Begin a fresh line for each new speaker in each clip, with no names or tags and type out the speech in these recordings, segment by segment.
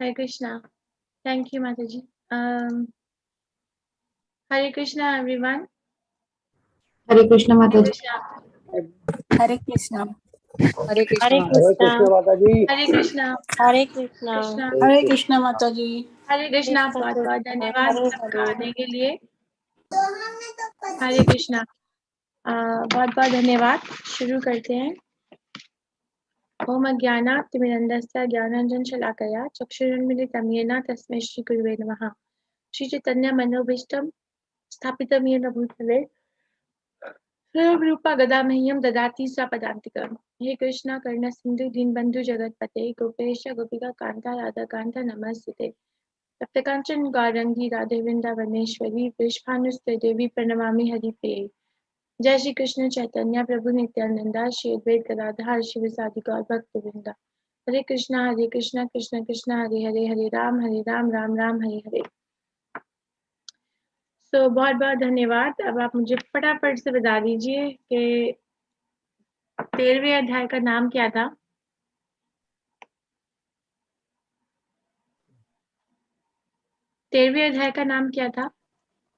Hare Krishna. Thank you, Mataji. Hare Krishna, everyone.
Hare Krishna
Hare
Mataji.
Krishna.
Hare Krishna.
Hare Krishna.
Hare Krishna Mataji.
Hare Krishna.
Hare Krishna.
Krishna.
Hare Krishna Mataji.
हरे कृष्णा, बहुत बहुत धन्यवाद
हरे
सबका
हरे।
आने के लिए। हरे कृष्णा, बहुत बहुत धन्यवाद। शुरू करते हैं। ओम अज्ञानातिमिरन्दस्य ज्ञानाञ्जन शलाकया चक्षुरुन्मिलितं येन तस्मै श्री गुरुवे नमः। श्री चैतन्य मनोभीष्टं स्थापितं येन भूतले स्वयं रूपा गदा मह्यं ददाति स्वपदान्तिकम्। हे कृष्णा करुणा सिन्धु दीनबन्धु जगत्पते गोपेश गोपिका कान्ता राधा कान्ता नमस्ते। सप्तकांचन गौरंगी राधे वृंदावनेश्वरी वृषभानुसुते देवी प्रणमामि हरिप्रिये। जय श्री कृष्ण चैतन्य प्रभु नित्यानंदा श्री अद्वैत गदाधर शिवसादि गौर भक्तवृंदा। हरे कृष्णा कृष्ण कृष्ण हरे हरे, हरे राम राम राम हरे हरे। तो बहुत बहुत धन्यवाद। अब आप मुझे फटाफट से बता दीजिए कि 13वें अध्याय का नाम क्या था। तेरहवें अध्याय का नाम क्या था?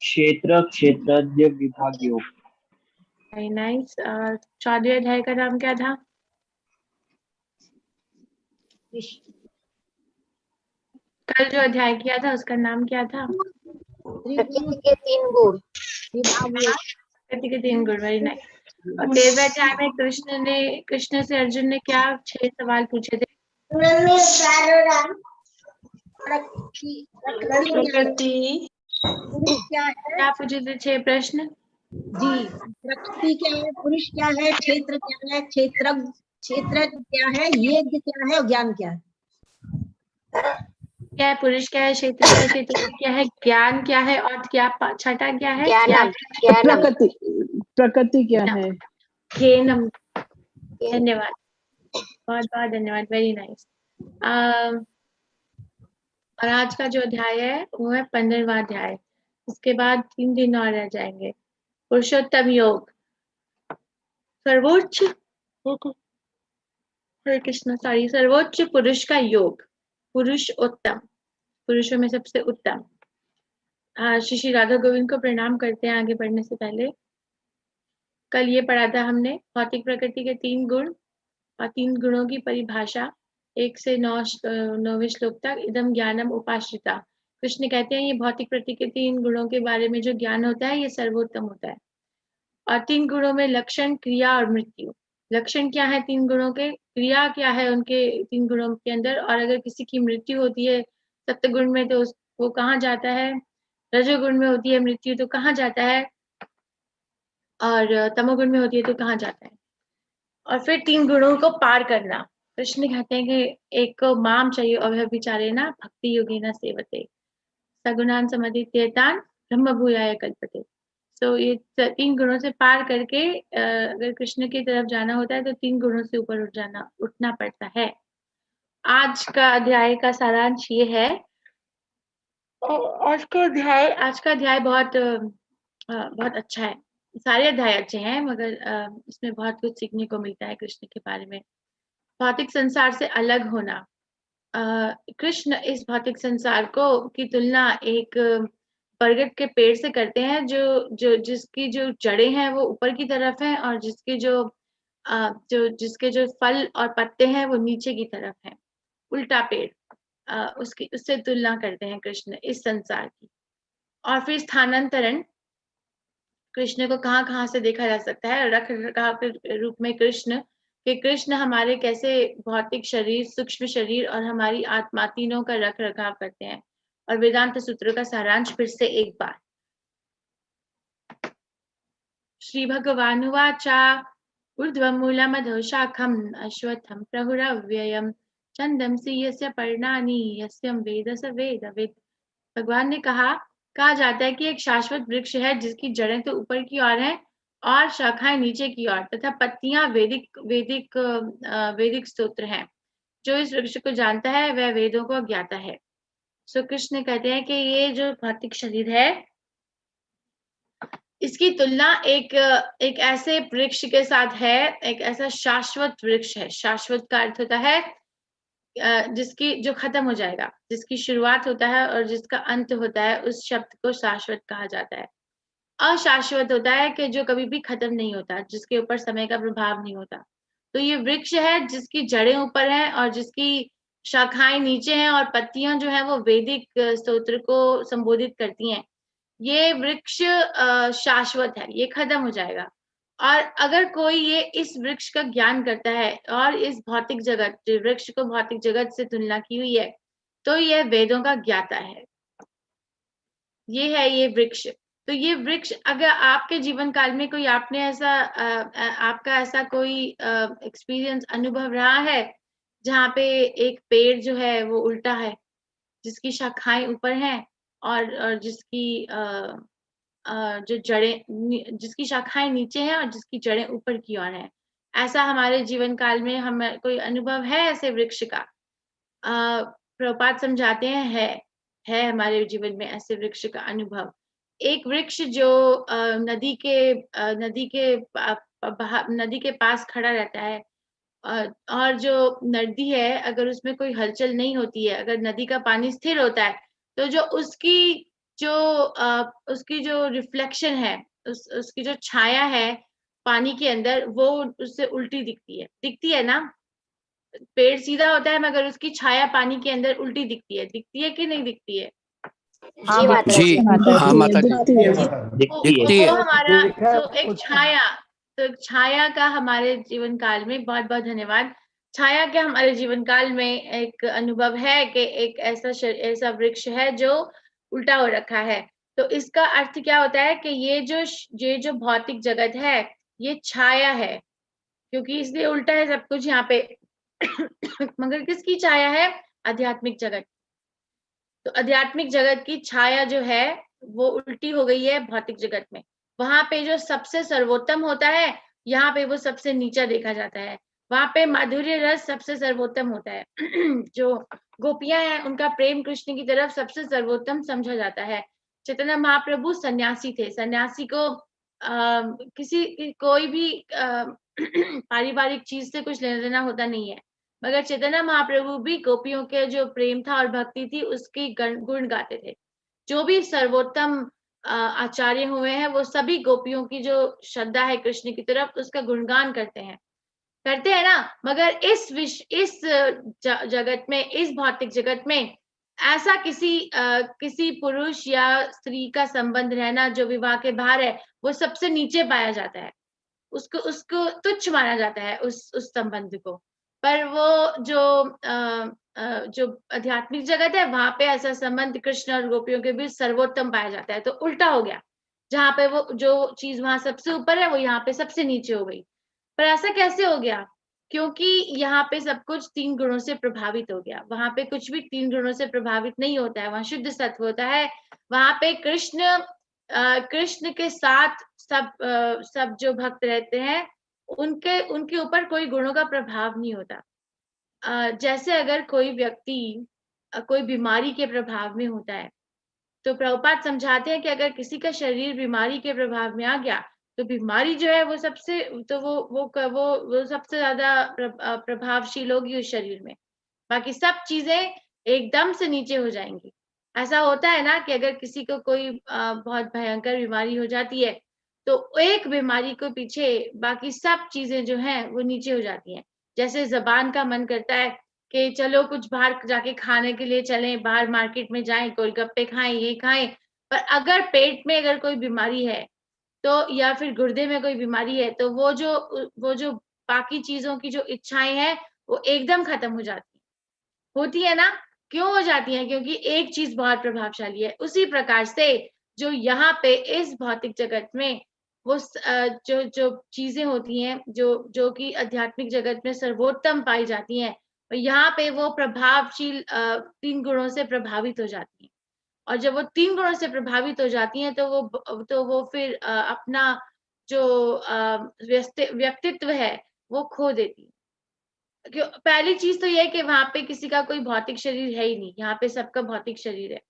क्षेत्र क्षेत्रज्ञ विभाग योग।
Very nice. 14वें अध्याय का नाम क्या था? कल जो अध्याय किया था उसका नाम क्या था?
प्रकृति के 3 गुण विभाग योग।
प्रकृति के 3 गुण। Very nice. और 13वें अध्याय में कृष्ण से अर्जुन ने क्या 6 सवाल पूछे थे?
प्रकृति
क्या पूछे थे? 6 प्रश्न
जी। प्रकृति क्या है, पुरुष क्या है, क्षेत्र क्या है, क्षेत्र क्या है, यज्ञ क्या है और ज्ञान क्या है।
क्या है? पुरुष क्या है? क्षेत्र क्या है? क्षेत्र क्या है? ज्ञान क्या है? और क्या छठा क्या है?
प्रकृति क्या है?
ज्ञानम। धन्यवाद, बहुत बहुत धन्यवाद। Very nice. और आज का जो अध्याय है वो है 15वां अध्याय। उसके बाद 3 दिन और रह जाएंगे। पुरुषोत्तम योग, सर्वोच्च हरे कृष्ण सॉरी सर्वोच्च पुरुष का योग, पुरुष उत्तम, पुरुषों में सबसे उत्तम। श्री श्री राधा गोविंद को प्रणाम करते हैं। आगे बढ़ने से पहले कल ये पढ़ा था हमने भौतिक प्रकृति के 3 गुण और 3 गुणों की परिभाषा 1 से 9वें श्लोक तक। इदम ज्ञानम उपाश्रिता। कृष्ण कहते हैं ये भौतिक प्रकृति के 3 गुणों के बारे में जो ज्ञान होता है ये सर्वोत्तम होता है। और 3 गुणों में लक्षण, क्रिया और मृत्यु। लक्षण क्या है 3 गुणों के, क्रिया क्या है उनके 3 गुणों के अंदर, और अगर किसी की मृत्यु होती है सप्तगुण में तो वो कहाँ जाता है, रजोगुण में होती है मृत्यु तो कहाँ जाता है, और तमोगुण में होती है तो कहाँ जाता है। और फिर 3 गुणों को पार करना। कृष्ण कहते हैं कि एक माम चाहिए अव्यभिचारेण भक्ति योगेन सेवते सगुणान समतीत्येतान ब्रह्म भूयाय कल्पते। तो ये 3 गुणों से पार करके अगर कृष्ण की तरफ जाना होता है तो 3 गुणों से ऊपर उठना पड़ता है। आज का अध्याय का सारांश ये है। आज का अध्याय बहुत बहुत अच्छा है। सारे अध्याय अच्छे हैं मगर इसमें बहुत कुछ सीखने को मिलता है कृष्ण के बारे में। भौतिक संसार से अलग होना। कृष्ण इस भौतिक संसार को की तुलना एक बरगद के पेड़ से करते हैं जिसकी जो जड़ें हैं वो ऊपर की तरफ हैं और जिसके जो फल और पत्ते हैं वो नीचे की तरफ हैं, उल्टा पेड़। उससे तुलना करते हैं कृष्ण इस संसार की। और फिर स्थानांतरण, कृष्ण को कहाँ कहाँ से देखा जा सकता है। रख रखाव के रूप में कृष्ण हमारे कैसे भौतिक शरीर, सूक्ष्म शरीर और हमारी आत्मा तीनों का रख रखाव करते हैं। और वेदांत सूत्रों का सारांश फिर से एक बार। श्री भगवानुवाचा ऊर्ध्वं मूलमधो शाखम् अश्वत्थं प्रहुरव्ययम् छन्दंसि यस्य पर्णानि यस्यं वेद स वेदवित्। भगवान ने कहा जाता है कि एक शाश्वत वृक्ष है जिसकी जड़ें तो ऊपर की ओर हैं और शाखाएं नीचे की ओर, तथा पत्तियां वैदिक स्तोत्र हैं। जो इस वृक्ष को जानता है वह वेदों को ज्ञाता है। सो कृष्ण कहते हैं कि ये जो भौतिक शरीर है इसकी तुलना एक ऐसे वृक्ष के साथ है, एक ऐसा शाश्वत वृक्ष है। शाश्वत का अर्थ होता है जिसकी जो खत्म हो जाएगा, जिसकी शुरुआत होता है और जिसका अंत होता है, उस शब्द को शाश्वत कहा जाता है। अशाश्वत होता है कि जो कभी भी खत्म नहीं होता, जिसके ऊपर समय का प्रभाव नहीं होता। तो ये वृक्ष है जिसकी जड़ें ऊपर हैं और जिसकी शाखाएं नीचे हैं और पत्तियां जो है वो वैदिक स्तोत्र को संबोधित करती हैं। ये वृक्ष शाश्वत है, ये खत्म हो जाएगा। और अगर कोई ये इस वृक्ष का ज्ञान करता है और इस भौतिक जगत, जो वृक्ष को भौतिक जगत से तुलना की हुई है, तो यह वेदों का ज्ञाता है। ये है ये वृक्ष। तो ये वृक्ष अगर आपके जीवन काल में कोई आपने ऐसा आपका ऐसा कोई एक्सपीरियंस अनुभव रहा है जहाँ पे एक पेड़ जो है वो उल्टा है, जिसकी शाखाएं ऊपर हैं और जिसकी जो जड़ें, जिसकी शाखाएं नीचे हैं और जिसकी जड़ें ऊपर की ओर हैं। ऐसा हमारे जीवन काल में हमें कोई अनुभव है ऐसे वृक्ष का? प्रभुपाद समझाते हैं, है हमारे जीवन में ऐसे वृक्ष का अनुभव। एक वृक्ष जो नदी के पास खड़ा रहता है, और जो नदी है अगर उसमें कोई हलचल नहीं होती है, अगर नदी का पानी स्थिर होता है, तो जो उसकी जो रिफ्लेक्शन है, उसकी जो छाया है पानी के अंदर, वो उससे उल्टी दिखती है ना। पेड़ सीधा होता है मगर उसकी छाया पानी के अंदर उल्टी दिखती है कि नहीं दिखती है?
हाँ माता
जी, हाँ माता जी।
दिखती है।
तो हमारा तो एक छाया का हमारे जीवन काल में, बहुत बहुत धन्यवाद। छाया के हमारे जीवन काल में एक अनुभव है कि एक ऐसा वृक्ष है जो उल्टा हो रखा है। तो इसका अर्थ क्या होता है कि ये जो भौतिक जगत है ये छाया है, क्योंकि इसलिए उल्टा है सब कुछ यहाँ पे। मगर किसकी छाया है? आध्यात्मिक जगत। तो आध्यात्मिक जगत की छाया जो है वो उल्टी हो गई है भौतिक जगत में। वहां पे जो सबसे सर्वोत्तम होता है, यहाँ पे वो सबसे नीचा देखा जाता है। वहां पे माधुर्य रस सबसे सर्वोत्तम होता है। जो गोपियां हैं उनका प्रेम कृष्ण की तरफ सबसे सर्वोत्तम समझा जाता है। चैतन्य महाप्रभु सन्यासी थे। सन्यासी को कोई भी पारिवारिक चीज से कुछ लेना देना होता नहीं है, मगर चैतन्य महाप्रभु भी गोपियों के जो प्रेम था और भक्ति थी उसकी गुण गाते थे। जो भी सर्वोत्तम आचार्य हुए हैं वो सभी गोपियों की जो श्रद्धा है कृष्ण की तरफ उसका गुणगान करते हैं ना। मगर इस जगत में, इस भौतिक जगत में ऐसा किसी पुरुष या स्त्री का संबंध रहना जो विवाह के बाहर है, वो सबसे नीचे पाया जाता है। उसको तुच्छ माना जाता है उस संबंध को। पर वो जो आध्यात्मिक जगत है वहां पे ऐसा संबंध कृष्ण और गोपियों के बीच सर्वोत्तम पाया जाता है। तो उल्टा हो गया, जहाँ पे वो जो चीज वहां सबसे ऊपर है वो यहाँ पे सबसे नीचे हो गई। पर ऐसा कैसे हो गया? क्योंकि यहाँ पे सब कुछ 3 गुणों से प्रभावित हो गया। वहां पे कुछ भी 3 गुणों से प्रभावित नहीं होता है, वहां शुद्ध सत्व होता है। वहां पे कृष्ण के साथ सब जो भक्त रहते हैं उनके ऊपर कोई गुणों का प्रभाव नहीं होता। जैसे अगर कोई व्यक्ति कोई बीमारी के प्रभाव में होता है, तो प्रभुपाद समझाते हैं कि अगर किसी का शरीर बीमारी के प्रभाव में आ गया तो बीमारी जो है वो सबसे ज्यादा प्रभावशील होगी उस शरीर में। बाकी सब चीजें एकदम से नीचे हो जाएंगी। ऐसा होता है ना कि अगर किसी को कोई बहुत भयंकर बीमारी हो जाती है तो एक बीमारी को पीछे बाकी सब चीजें जो हैं वो नीचे हो जाती हैं। जैसे जबान का मन करता है कि चलो कुछ बाहर जाके खाने के लिए चलें, बाहर मार्केट में जाएं, गोलगप्पे खाएं, ये खाएं। पर अगर पेट में अगर कोई बीमारी है तो, या फिर गुर्दे में कोई बीमारी है, तो वो जो बाकी चीजों की जो इच्छाएं हैं वो एकदम खत्म हो जाती होती है ना। क्यों हो जाती है? क्योंकि एक चीज बहुत प्रभावशाली है। उसी प्रकार से जो यहाँ पे इस भौतिक जगत में वो जो चीजें होती हैं जो कि आध्यात्मिक जगत में सर्वोत्तम पाई जाती हैं, यहाँ पे वो प्रभावशील 3 गुणों से प्रभावित हो जाती हैं। और जब वो 3 गुणों से प्रभावित हो जाती हैं तो वो फिर अपना जो व्यक्तित्व है वो खो देती है। पहली चीज तो ये है कि वहां पे किसी का कोई भौतिक शरीर है ही नहीं, यहाँ पे सबका भौतिक शरीर है,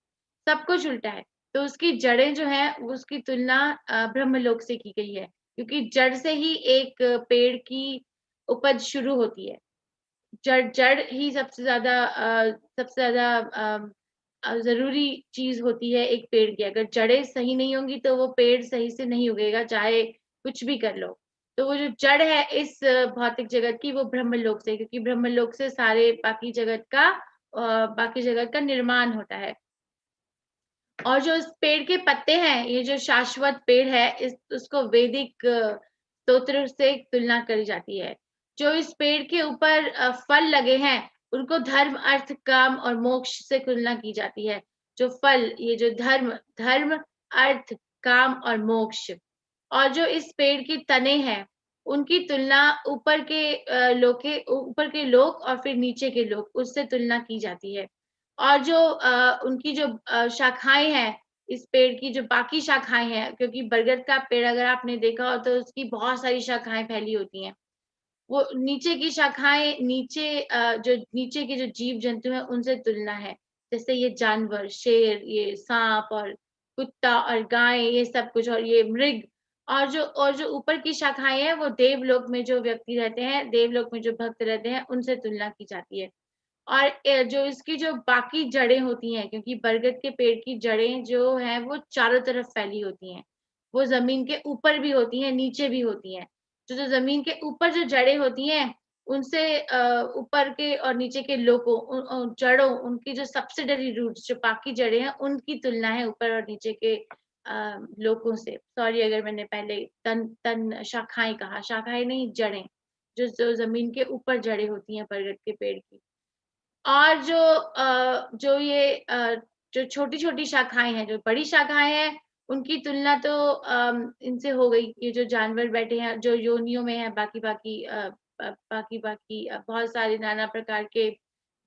सब कुछ उल्टा है। तो उसकी जड़ें जो है उसकी तुलना ब्रह्मलोक से की गई है, क्योंकि जड़ से ही एक पेड़ की उपज शुरू होती है। जड़ ही सबसे ज्यादा जरूरी चीज होती है एक पेड़ की। अगर जड़ें सही नहीं होंगी तो वो पेड़ सही से नहीं उगेगा, चाहे कुछ भी कर लो। तो वो जो जड़ है इस भौतिक जगत की, वो ब्रह्मलोक से, क्योंकि ब्रह्मलोक से सारे बाकी जगत का निर्माण होता है। और जो इस पेड़ के पत्ते हैं, ये जो शाश्वत पेड़ है, उसको वैदिक स्तोत्र से तुलना करी जाती है। जो इस पेड़ के ऊपर फल लगे हैं, उनको धर्म, अर्थ, काम और मोक्ष से तुलना की जाती है। जो फल, ये जो धर्म, अर्थ, काम और मोक्ष। और जो इस पेड़ की तने हैं, उनकी तुलना ऊपर के लोक और फिर नीचे के लोक, उससे तुलना की जाती है। और जो उनकी जो शाखाएं हैं, इस पेड़ की जो बाकी शाखाएं हैं, क्योंकि बरगद का पेड़ अगर आपने देखा हो तो उसकी बहुत सारी शाखाएं फैली होती हैं। वो नीचे की शाखाएं, जो नीचे के जो जीव जंतु हैं, उनसे तुलना है। जैसे ये जानवर, शेर, ये सांप और कुत्ता और गाय, ये सब कुछ, और ये मृग। और जो ऊपर की शाखाएं हैं, वो देवलोक में जो व्यक्ति रहते हैं, देवलोक में जो भक्त रहते हैं, उनसे तुलना की जाती है। और जो इसकी जो बाकी जड़ें होती हैं, क्योंकि बरगद के पेड़ की जड़ें जो हैं वो चारों तरफ फैली होती हैं। वो जमीन के ऊपर भी होती हैं, नीचे भी होती हैं। जो जमीन के ऊपर जो जड़ें होती हैं, उनसे ऊपर के और नीचे के जड़ों, उनकी जो सब्सिडरी रूट्स, जो बाकी जड़ें हैं, उनकी तुलना है ऊपर और नीचे के लोकों से। सॉरी अगर मैंने पहले तन शाखाएं कहा, शाखाएं नहीं, जड़ें, जो जमीन के ऊपर जड़ें होती हैं बरगद के पेड़ की। और जो छोटी छोटी शाखाएं हैं, जो बड़ी शाखाएं हैं, उनकी तुलना तो इनसे हो गई। ये जो जानवर बैठे हैं, जो योनियों में है, बाकी बहुत सारे नाना प्रकार के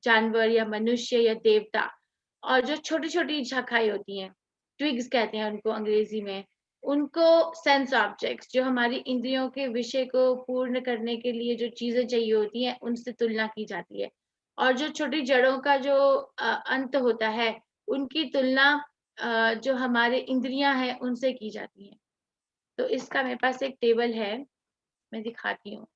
जानवर या मनुष्य या देवता। और जो छोटी छोटी शाखाएं होती हैं, ट्विग्स कहते हैं उनको अंग्रेजी में, उनको सेंस ऑब्जेक्ट्स, जो हमारी इंद्रियों के विषय को पूर्ण करने के लिए जो चीजें चाहिए होती हैं, उनसे तुलना की जाती है। और जो छोटी जड़ों का जो अंत होता है, उनकी तुलना जो हमारे इंद्रियां हैं, उनसे की जाती है। तो इसका मेरे पास एक टेबल है, मैं दिखाती हूँ।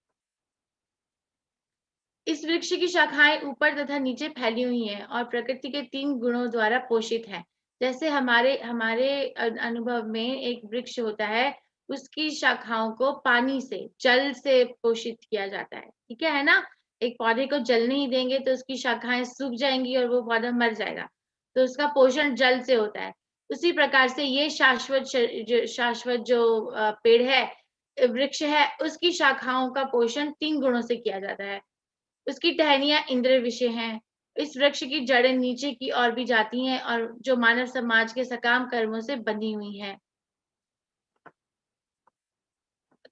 इस वृक्ष की शाखाएं ऊपर तथा नीचे फैली हुई हैं और प्रकृति के 3 गुणों द्वारा पोषित है। जैसे हमारे हमारे अनुभव में एक वृक्ष होता है, उसकी शाखाओं को पानी से, जल से पोषित किया जाता है। ठीक है ना? एक पौधे को जल नहीं देंगे तो उसकी शाखाएं सूख जाएंगी और वो पौधा मर जाएगा। तो उसका पोषण जल से होता है। उसी प्रकार से ये शाश्वत जो पेड़ है, वृक्ष है, उसकी शाखाओं का पोषण 3 गुणों से किया जाता है। उसकी टहनियां इंद्र विषय हैं। इस वृक्ष की जड़ें नीचे की ओर भी जाती हैं और जो मानव समाज के सकाम कर्मों से बंधी हुई हैं।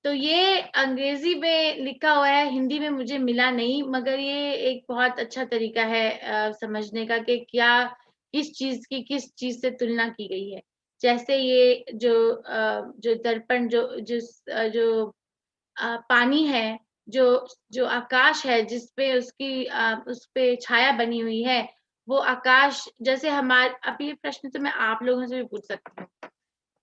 तो ये अंग्रेजी में लिखा हुआ है, हिंदी में मुझे मिला नहीं, मगर ये एक बहुत अच्छा तरीका है समझने का कि क्या किस चीज से तुलना की गई है। जैसे ये जो दर्पण, जो पानी है, जो आकाश है, जिसपे उस पे छाया बनी हुई है, वो आकाश जैसे हमारे। अब ये प्रश्न तो मैं आप लोगों से भी पूछ सकती हूँ।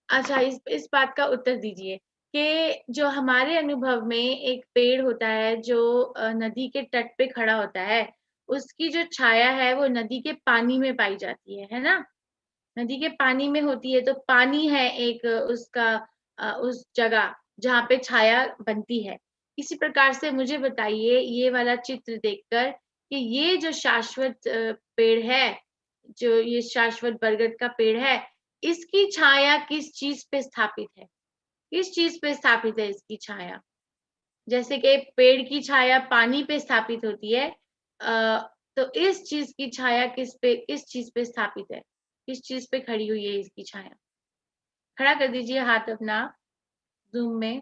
अच्छा, इस बात का उत्तर दीजिए कि जो हमारे अनुभव में एक पेड़ होता है जो नदी के तट पे खड़ा होता है, उसकी जो छाया है वो नदी के पानी में पाई जाती है ना? नदी के पानी में होती है। तो पानी है एक उसका उस जगह जहाँ पे छाया बनती है। इसी प्रकार से मुझे बताइए, ये वाला चित्र देखकर, कि ये जो शाश्वत पेड़ है, जो ये शाश्वत बरगद का पेड़ है, इसकी छाया किस चीज पे स्थापित है? किस चीज पे स्थापित है इसकी छाया? जैसे कि पेड़ की छाया पानी पे स्थापित होती है, तो इस चीज की छाया किस चीज पे स्थापित है? किस चीज पे खड़ी हुई है इसकी छाया? खड़ा कर दीजिए हाथ अपना जूम में,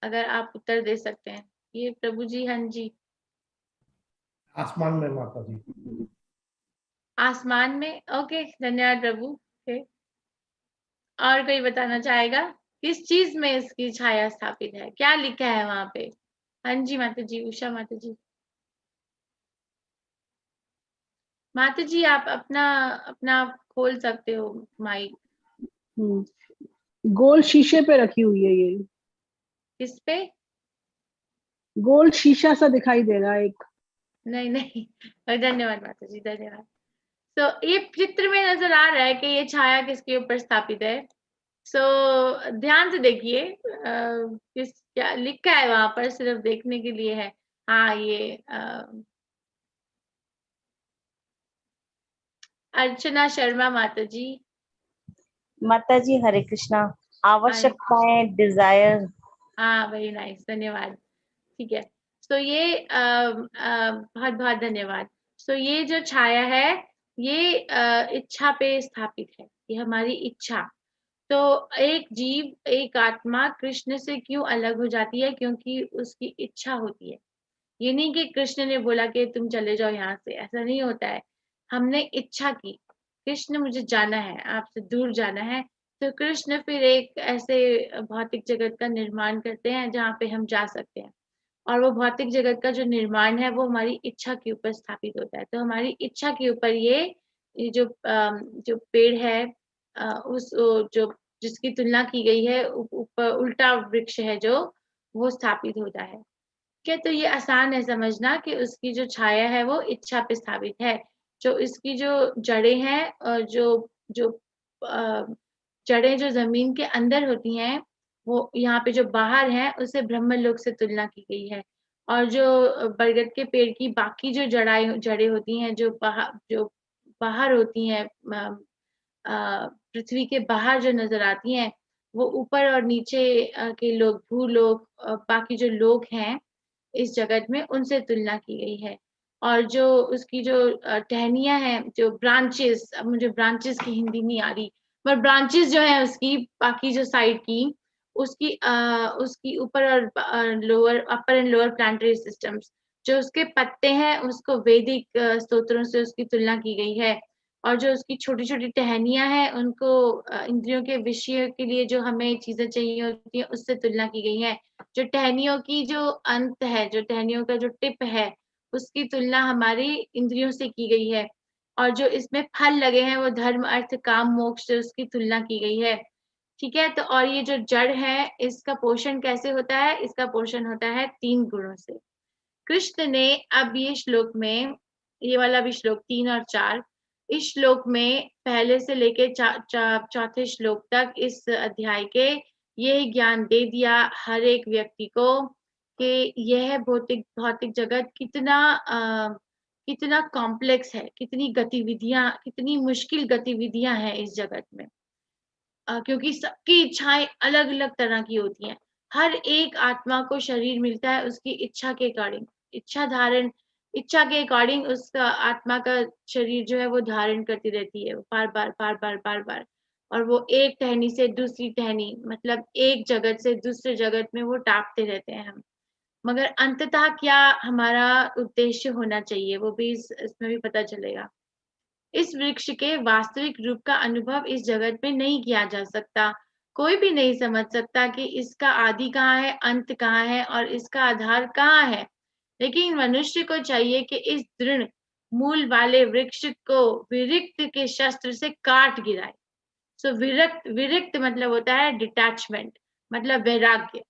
अगर आप उत्तर दे सकते हैं। ये प्रभु जी, हाँ जी।
आसमान में माता जी।
आसमान में, ओके, धन्यवाद प्रभु। ओके, और कोई बताना चाहेगा किस चीज में इसकी छाया स्थापित है? क्या लिखा है वहां पे? हाँ जी माता जी, उषा माता जी। माता जी, आप अपना अपना खोल सकते हो माइक।
गोल शीशे पे रखी हुई है ये।
किस पे?
गोल शीशा सा दिखाई दे रहा है एक।
नहीं नहीं, धन्यवाद माता जी, धन्यवाद। तो ये चित्र में नजर आ रहा है कि ये छाया किसके ऊपर स्थापित है। ध्यान से देखिए, किस क्या लिखा है वहां पर, सिर्फ देखने के लिए है। हाँ, ये अर्चना शर्मा माता जी।
माता जी हरे कृष्णा। आवश्यकताएं, डिजायर।
हाँ, वेरी नाइस, धन्यवाद। ठीक है, तो ये बहुत बहुत धन्यवाद। ये जो छाया है, ये इच्छा पे स्थापित है, ये हमारी इच्छा। तो एक जीव, एक आत्मा कृष्ण से क्यों अलग हो जाती है? क्योंकि उसकी इच्छा होती है। ये नहीं कि कृष्ण ने बोला कि तुम चले जाओ यहाँ से, ऐसा नहीं होता है। हमने इच्छा की, कृष्ण मुझे जाना है, आपसे दूर जाना है, तो कृष्ण फिर एक ऐसे भौतिक जगत का निर्माण करते हैं जहाँ पे हम जा सकते हैं। और वो भौतिक जगत का जो निर्माण है वो हमारी इच्छा के ऊपर स्थापित होता है। तो हमारी इच्छा के ऊपर ये जो पेड़ है, जो जिसकी तुलना की गई है, ऊपर उल्टा वृक्ष है जो, वो स्थापित होता है। ठीक है, तो ये आसान है समझना कि उसकी जो छाया है वो इच्छा पे स्थापित है। जो इसकी जो जड़ें हैं, और जो जो अ, जड़ें जो जमीन के अंदर होती हैं, वो यहाँ पे जो बाहर है उसे ब्रह्मलोक से तुलना की गई है। और जो बरगद के पेड़ की बाकी जो जड़ें होती हैं, जो बाहर होती हैं, पृथ्वी के बाहर जो नजर आती हैं, वो ऊपर और नीचे के लोग, भूलोक, बाकी जो लोग हैं इस जगत में, उनसे तुलना की गई है। और जो उसकी जो टहनियां हैं, जो ब्रांचेस, अब मुझे ब्रांचेस की हिंदी नहीं आ रही, पर ब्रांचेस जो है उसकी बाकी जो साइड की, उसकी ऊपर और lower, upper and lower planetary systems, जो उसके पत्ते हैं, उसको वैदिक स्तोत्रों से उसकी तुलना की गई है। और जो उसकी छोटी छोटी टहनियां हैं, उनको इंद्रियों के विषय के लिए जो हमें चीजें चाहिए होती है, उससे तुलना की गई है। जो टहनियों की जो अंत है, जो टहनियों का जो टिप है, उसकी तुलना हमारी इंद्रियों से की गई है। और जो इसमें फल लगे हैं वो धर्म, अर्थ, काम, मोक्ष से उसकी तुलना की गई है। ठीक है, तो और ये जो जड़ है, इसका पोषण कैसे होता है? इसका पोषण होता है 3 गुणों से। कृष्ण ने अब ये श्लोक में, ये वाला भी श्लोक 3 और 4, इस श्लोक में पहले से लेके चौथे श्लोक तक इस अध्याय के ये ज्ञान दे दिया हर एक व्यक्ति को कि यह भौतिक भौतिक जगत कितना कॉम्प्लेक्स है, कितनी मुश्किल गतिविधियां हैं इस जगत में। क्योंकि सबकी इच्छाएं अलग अलग तरह की होती हैं। हर एक आत्मा को शरीर मिलता है उसकी इच्छा के अकॉर्डिंग, इच्छा के अकॉर्डिंग उसका आत्मा का शरीर जो है वो धारण करती रहती है, बार बार बार बार बार बार। और वो एक टहनी से दूसरी टहनी, मतलब एक जगत से दूसरे जगत में वो टापते रहते हैं हम। मगर अंततः क्या हमारा उद्देश्य होना चाहिए, वो भी इसमें भी पता चलेगा। इस वृक्ष के वास्तविक रूप का अनुभव इस जगत में नहीं किया जा सकता। कोई भी नहीं समझ सकता कि इसका आदि कहाँ है, अंत कहाँ है, और इसका आधार कहाँ है। लेकिन मनुष्य को चाहिए कि इस दृढ़ मूल वाले वृक्ष को विरक्त के शस्त्र से काट गिराए। विरक्त मतलब होता है डिटैचमेंट, मतलब वैराग्य।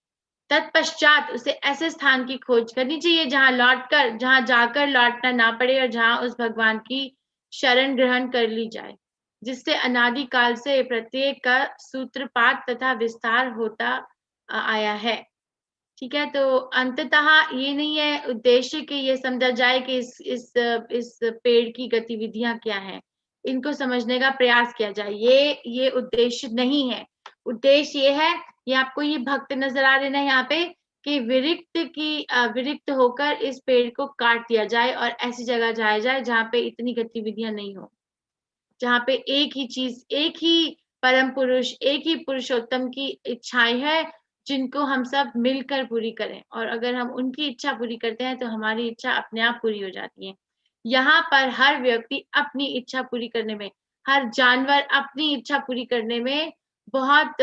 तत्पश्चात उसे ऐसे स्थान की खोज करनी चाहिए जहां जाकर लौटना ना पड़े, और जहां उस भगवान की शरण ग्रहण कर ली जाए, जिससे अनादि काल से प्रत्येक का सूत्रपात तथा विस्तार होता आया है। ठीक है, तो अंततः ये नहीं है उद्देश्य कि ये समझा जाए कि इस पेड़ की गतिविधियां क्या हैं, इनको समझने का प्रयास किया जाए, ये उद्देश्य नहीं है। उद्देश्य ये है, ये आपको ये भक्त नजर आ रहे ना यहाँ पे, कि विरक्त होकर इस पेड़ को काट दिया जाए और ऐसी जगह जाया जाए जहाँ पे इतनी गतिविधियां नहीं हो, जहाँ पे एक ही चीज, एक ही परम पुरुष, एक ही पुरुषोत्तम की इच्छाएं है, जिनको हम सब मिलकर पूरी करें। और अगर हम उनकी इच्छा पूरी करते हैं तो हमारी इच्छा अपने आप पूरी हो जाती है। यहाँ पर हर व्यक्ति अपनी इच्छा पूरी करने में, हर जानवर अपनी इच्छा पूरी करने में बहुत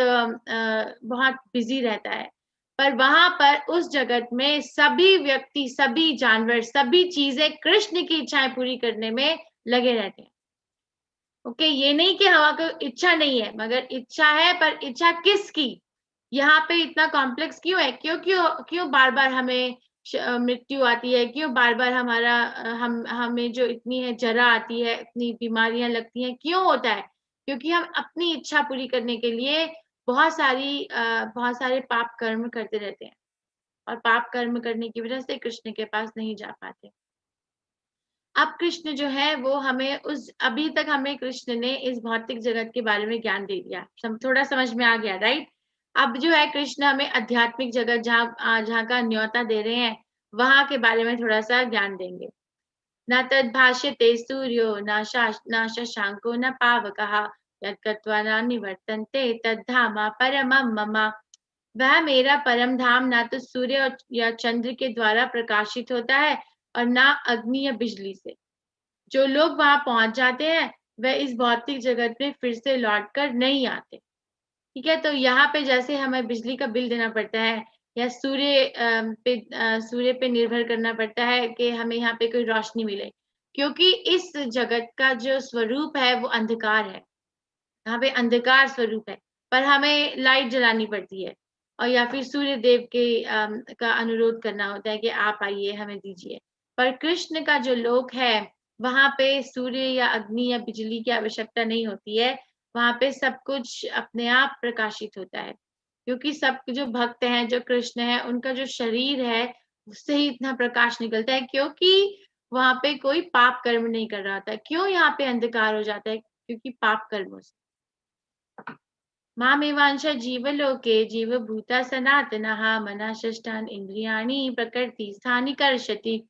बिजी रहता है। पर वहां पर उस जगत में सभी व्यक्ति, सभी जानवर, सभी चीजें कृष्ण की इच्छाएं पूरी करने में लगे रहते हैं। ओके, ये नहीं कि हवा को इच्छा नहीं है, मगर इच्छा है, पर इच्छा किसकी? यहाँ पे इतना कॉम्प्लेक्स क्यों है? क्यों क्यों क्यों बार बार हमें मृत्यु आती है, क्यों बार बार हमारा हमें जो इतनी है जरा आती है, इतनी बीमारियां लगती हैं, क्यों होता है? क्योंकि हम अपनी इच्छा पूरी करने के लिए बहुत सारे पाप कर्म करते रहते हैं, और पाप कर्म करने की वजह से कृष्ण के पास नहीं जा पाते। अब कृष्ण जो है वो हमें अभी तक हमें कृष्ण ने इस भौतिक जगत के बारे में ज्ञान दे दिया, थोड़ा समझ में आ गया, राइट? अब जो है कृष्ण हमें आध्यात्मिक जगत जहाँ का न्योता दे रहे हैं, वहां के बारे में थोड़ा सा ज्ञान देंगे। न तद भाष्यते सूर्यो न शशांको न पावकः यत्कृत्वा न निवर्तन्ते तद्धाम परमं मम। वह मेरा परम धाम ना तो सूर्य या चंद्र के द्वारा प्रकाशित होता है और ना अग्नि या बिजली से। जो लोग वहां पहुंच जाते हैं वह इस भौतिक जगत में फिर से लौट कर नहीं आते। ठीक है, तो यहाँ पे जैसे हमें बिजली का बिल देना पड़ता है या सूर्य पे निर्भर करना पड़ता है कि हमें यहाँ पे कोई रोशनी मिले, क्योंकि इस जगत का जो स्वरूप है वो अंधकार है, यहाँ पे अंधकार स्वरूप है, पर हमें लाइट जलानी पड़ती है, और या फिर सूर्य देव के का अनुरोध करना होता है कि आप आइए हमें दीजिए। पर कृष्ण का जो लोक है वहां पे सूर्य या अग्नि या बिजली की आवश्यकता नहीं होती है, वहां पे सब कुछ अपने आप प्रकाशित होता है, क्योंकि सब जो भक्त हैं, जो कृष्ण है, उनका जो शरीर है उससे ही इतना प्रकाश निकलता है, क्योंकि वहां पे कोई पाप कर्म नहीं कर रहा होता है। क्यों यहाँ पे अंधकार हो जाता है? क्योंकि पाप कर्मों से। मामेवांश जीवलोके जीवभूता सनातनः मनः षष्ठान इंद्रियाणि प्रकृति स्थानि कर्षति।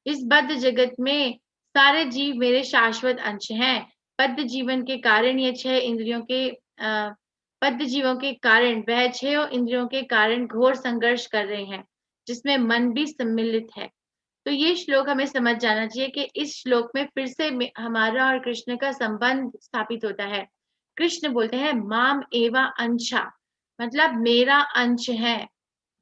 इस बद्ध जगत में सारे जीव मेरे शाश्वत अंश हैं। बद्ध जीवन के कारण ये बद्ध जीवों के कारण वह 6 इंद्रियों के कारण घोर संघर्ष कर रहे हैं, जिसमें मन भी सम्मिलित है। तो ये श्लोक हमें समझ जाना चाहिए कि इस श्लोक में फिर से हमारा और कृष्ण का संबंध स्थापित होता है। कृष्ण बोलते हैं माम एवा अंशा, मतलब मेरा अंश है।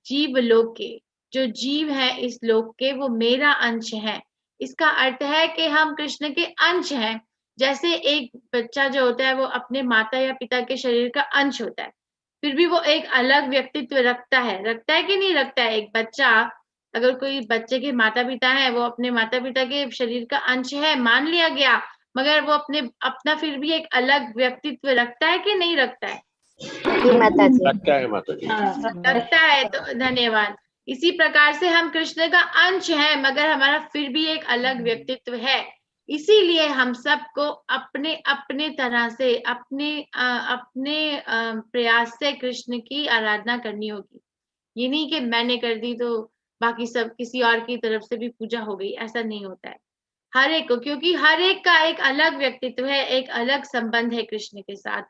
जीव लोक के जो जीव है इस लोक के, वो मेरा अंश है। इसका अर्थ है कि हम कृष्ण के अंश हैं। जैसे एक बच्चा जो होता है वो अपने माता या पिता के शरीर का अंश होता है, फिर भी वो एक अलग व्यक्तित्व रखता है कि नहीं रखता है? एक बच्चा, अगर कोई बच्चे के माता पिता है, वो अपने माता पिता के शरीर का अंश है, मान लिया गया, मगर वो अपना फिर भी एक अलग व्यक्तित्व रखता है कि नहीं रखता है?
माता जी।
लगता है माता जी।
रखता है। तो धन्यवाद। इसी प्रकार से हम कृष्ण का अंश है, मगर हमारा फिर भी एक अलग व्यक्तित्व है। इसीलिए हम सबको अपने अपने तरह से अपने प्रयास से कृष्ण की आराधना करनी होगी। ये नहीं कि मैंने कर दी तो बाकी सब किसी और की तरफ से भी पूजा हो गई, ऐसा नहीं होता है। हर एक को, क्योंकि हर एक का एक अलग व्यक्तित्व है, एक अलग संबंध है कृष्ण के साथ।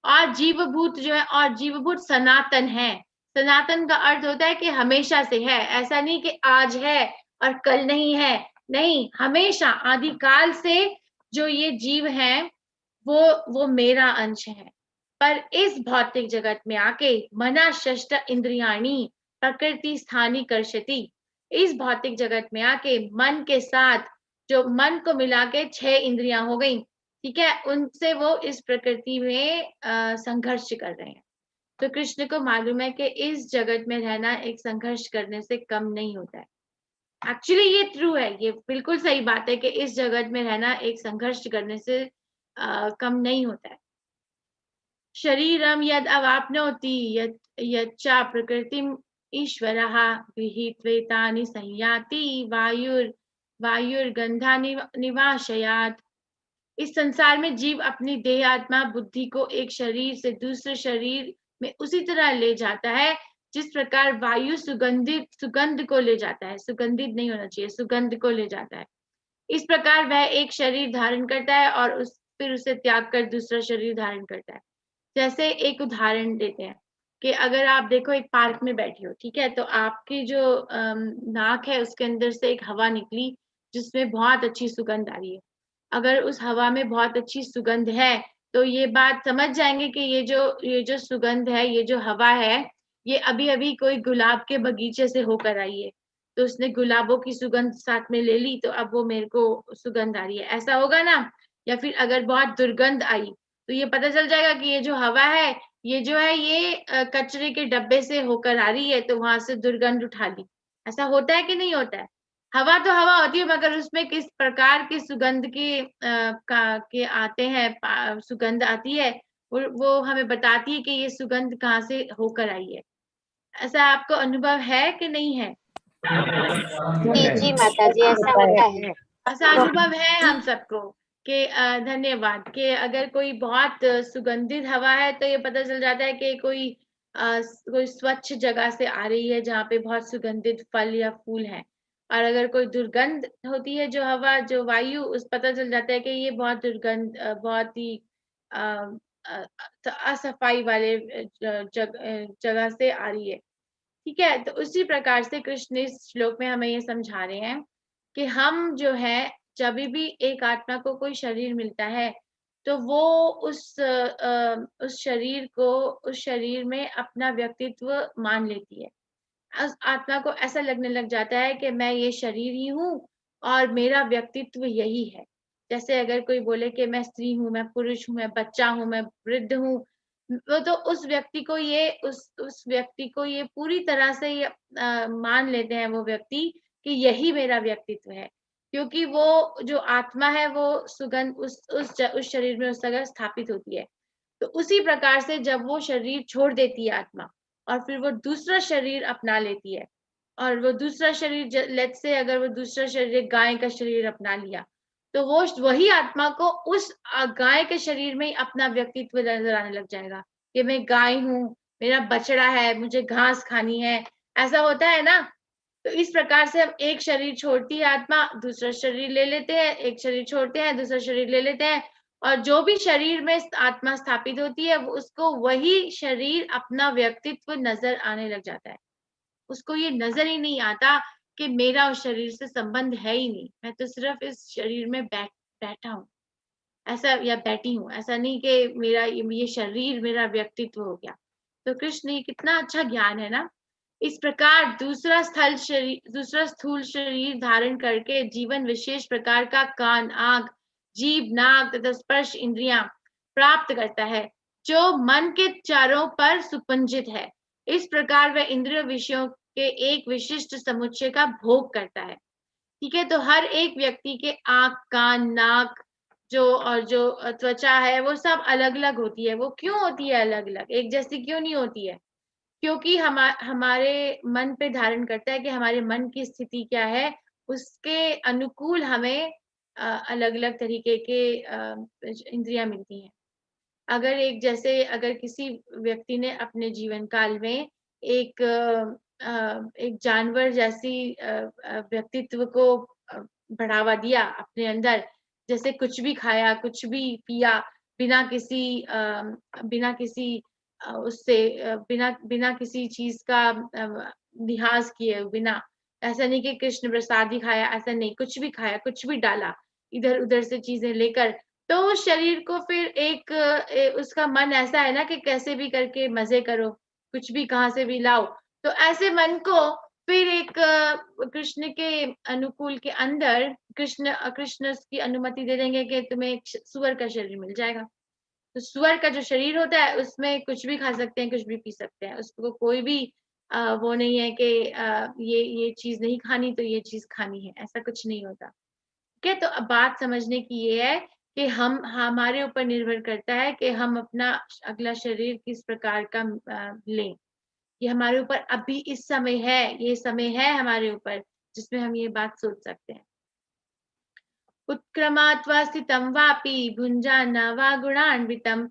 और जीवभूत जो है, और जीवभूत सनातन है। सनातन का अर्थ होता है कि हमेशा से है, ऐसा नहीं कि आज है और कल नहीं है। नहीं, हमेशा आदिकाल से जो ये जीव है वो मेरा अंश है। पर इस भौतिक जगत में आके मना षष्ठ इंद्रियाणी प्रकृति स्थानी कर्षति, इस भौतिक जगत में आके मन के साथ, जो मन को मिला के 6 इंद्रियां हो गई, ठीक है, उनसे वो इस प्रकृति में संघर्ष कर रहे हैं। तो कृष्ण को मालूम है कि इस जगत में रहना एक संघर्ष करने से कम नहीं होता है। एक्चुअली ये ट्रू है, ये बिल्कुल सही बात है कि इस जगत में रहना एक संघर्ष करने से कम नहीं होता है। शरीरम यद अवाप्नोति यच्चा प्रकृतिम ईश्वरः गृहीत्वेतानि संयाति वायुर्गंधा निवाशयात्। इस संसार में जीव अपनी देह आत्मा बुद्धि को एक शरीर से दूसरे शरीर में उसी तरह ले जाता है जिस प्रकार वायु सुगंध को ले जाता है। सुगंधित नहीं होना चाहिए, सुगंध को ले जाता है। इस प्रकार वह एक शरीर धारण करता है और फिर उसे त्याग कर दूसरा शरीर धारण करता है। जैसे एक उदाहरण देते हैं कि अगर आप देखो एक पार्क में बैठे हो, ठीक है, तो आपकी जो नाक है उसके अंदर से एक हवा निकली जिसमें बहुत अच्छी सुगंध आ रही है। अगर उस हवा में बहुत अच्छी सुगंध है तो ये बात समझ जाएंगे कि ये जो सुगंध है, ये जो हवा है, ये अभी अभी कोई गुलाब के बगीचे से होकर आई है, तो उसने गुलाबों की सुगंध साथ में ले ली, तो अब वो मेरे को सुगंध आ रही है, ऐसा होगा ना। या फिर अगर बहुत दुर्गंध आई तो ये पता चल जाएगा कि ये जो हवा है, ये जो है ये कचरे के डब्बे से होकर आ रही है, तो वहां से दुर्गंध उठा ली, ऐसा होता है कि नहीं होता है? हवा तो हवा होती है, मगर उसमें किस प्रकार की सुगंध के आते हैं, सुगंध आती है, वो हमें बताती है कि ये सुगंध कहाँ से होकर आई है। ऐसा आपको अनुभव है कि नहीं है?
जी माता जी, ऐसा होता है।
ऐसा अनुभव है हम सबको कि धन्यवाद, कि अगर कोई बहुत सुगंधित हवा है तो ये पता चल जाता है कि कोई स्वच्छ जगह से आ रही है जहाँ पे बहुत सुगंधित फल या फूल हैं। और अगर कोई दुर्गंध होती है जो हवा, जो वायु, उस पता चल जाता है कि ये बहुत दुर्गंध, बहुत ही अ, अ, असफाई वाले जगह से आ रही है। ठीक है, तो उसी प्रकार से कृष्ण इस श्लोक में हमें ये समझा रहे हैं कि हम जो है, जब भी एक आत्मा को कोई शरीर मिलता है तो वो उस शरीर में अपना व्यक्तित्व मान लेती है। उस आत्मा को ऐसा लगने लग जाता है कि मैं ये शरीर ही हूँ और मेरा व्यक्तित्व यही है। जैसे अगर कोई बोले कि मैं स्त्री हूँ, मैं पुरुष हूँ, मैं बच्चा हूँ, मैं वृद्ध हूँ, वो तो उस व्यक्ति को ये पूरी तरह से ये मान लेते हैं वो व्यक्ति कि यही मेरा व्यक्तित्व है, क्योंकि वो जो आत्मा है वो सुगंध उस शरीर में उस जगह स्थापित होती है। तो उसी प्रकार से जब वो शरीर छोड़ देती है आत्मा और फिर वो दूसरा शरीर अपना लेती है, और वो दूसरा शरीर, लेट्स से अगर वो दूसरा शरीर गाय का शरीर अपना लिया, तो वो वही आत्मा को उस गाय के शरीर में ही अपना व्यक्तित्व नजर आने लग जाएगा कि मैं गाय हूँ, मेरा बछड़ा है, मुझे घास खानी है। ऐसा होता है ना? तो इस प्रकार से हम एक शरीर छोड़ती है आत्मा, दूसरा शरीर ले लेते हैं, एक शरीर छोड़ते हैं, दूसरा शरीर ले लेते हैं, और जो भी शरीर में आत्मा स्थापित होती है उसको वही शरीर अपना व्यक्तित्व नजर आने लग जाता है। उसको ये नजर ही नहीं आता कि मेरा उस शरीर से संबंध है ही नहीं, मैं तो सिर्फ इस शरीर में बैठा हूँ, ऐसा, या बैठी हूँ, ऐसा नहीं कि मेरा ये शरीर मेरा व्यक्तित्व हो गया। तो कृष्ण, ये कितना अच्छा ज्ञान है ना। इस प्रकार दूसरा स्थूल शरीर धारण करके जीवन विशेष प्रकार का कान, आंख, जीभ, नाक तथा स्पर्श इंद्रियां प्राप्त करता है, जो मन के चारों पर सुपंजित है। इस प्रकार वह इंद्रिय विषयों के एक विशिष्ट समुच्चय का भोग करता है। ठीक है, तो हर एक व्यक्ति के आंख, कान, नाक जो त्वचा है, वो सब अलग अलग होती है। वो क्यों होती है अलग अलग, एक जैसी क्यों नहीं होती है? क्योंकि हमारे मन पे धारण करता है कि हमारे मन की स्थिति क्या है, उसके अनुकूल हमें अलग अलग तरीके के इंद्रियां मिलती हैं। अगर किसी व्यक्ति ने अपने जीवन काल में एक जानवर जैसी व्यक्तित्व को बढ़ावा दिया अपने अंदर, जैसे कुछ भी खाया, कुछ भी पिया, बिना किसी बिना किसी उससे बिना बिना किसी चीज का लिहाज किए बिना, ऐसा नहीं कि कृष्ण प्रसाद ही खाया, ऐसा नहीं, कुछ भी खाया, कुछ भी डाला इधर उधर से चीजें लेकर, तो उस शरीर को फिर उसका मन ऐसा है ना कि कैसे भी करके मजे करो, कुछ भी कहाँ से भी लाओ। तो ऐसे मन को फिर कृष्ण के अनुकूल के अंदर कृष्ण उसकी अनुमति दे देंगे कि तुम्हें एक सुअर का शरीर मिल जाएगा। तो सुअर का जो शरीर होता है उसमें कुछ भी खा सकते हैं, कुछ भी पी सकते हैं, उसको कोई भी वो नहीं है कि ये चीज नहीं खानी तो ये चीज खानी है, ऐसा कुछ नहीं होता। ठीक है, तो अब बात समझने की ये है कि हमारे ऊपर निर्भर करता है कि हम अपना अगला शरीर किस प्रकार का लें। ये हमारे ऊपर अभी इस समय है, ये समय है हमारे ऊपर जिसमें हम ये बात सोच सकते हैं। उत्क्रमात्वा स्थितं वापि भुञ्जान वा गुणान्वितं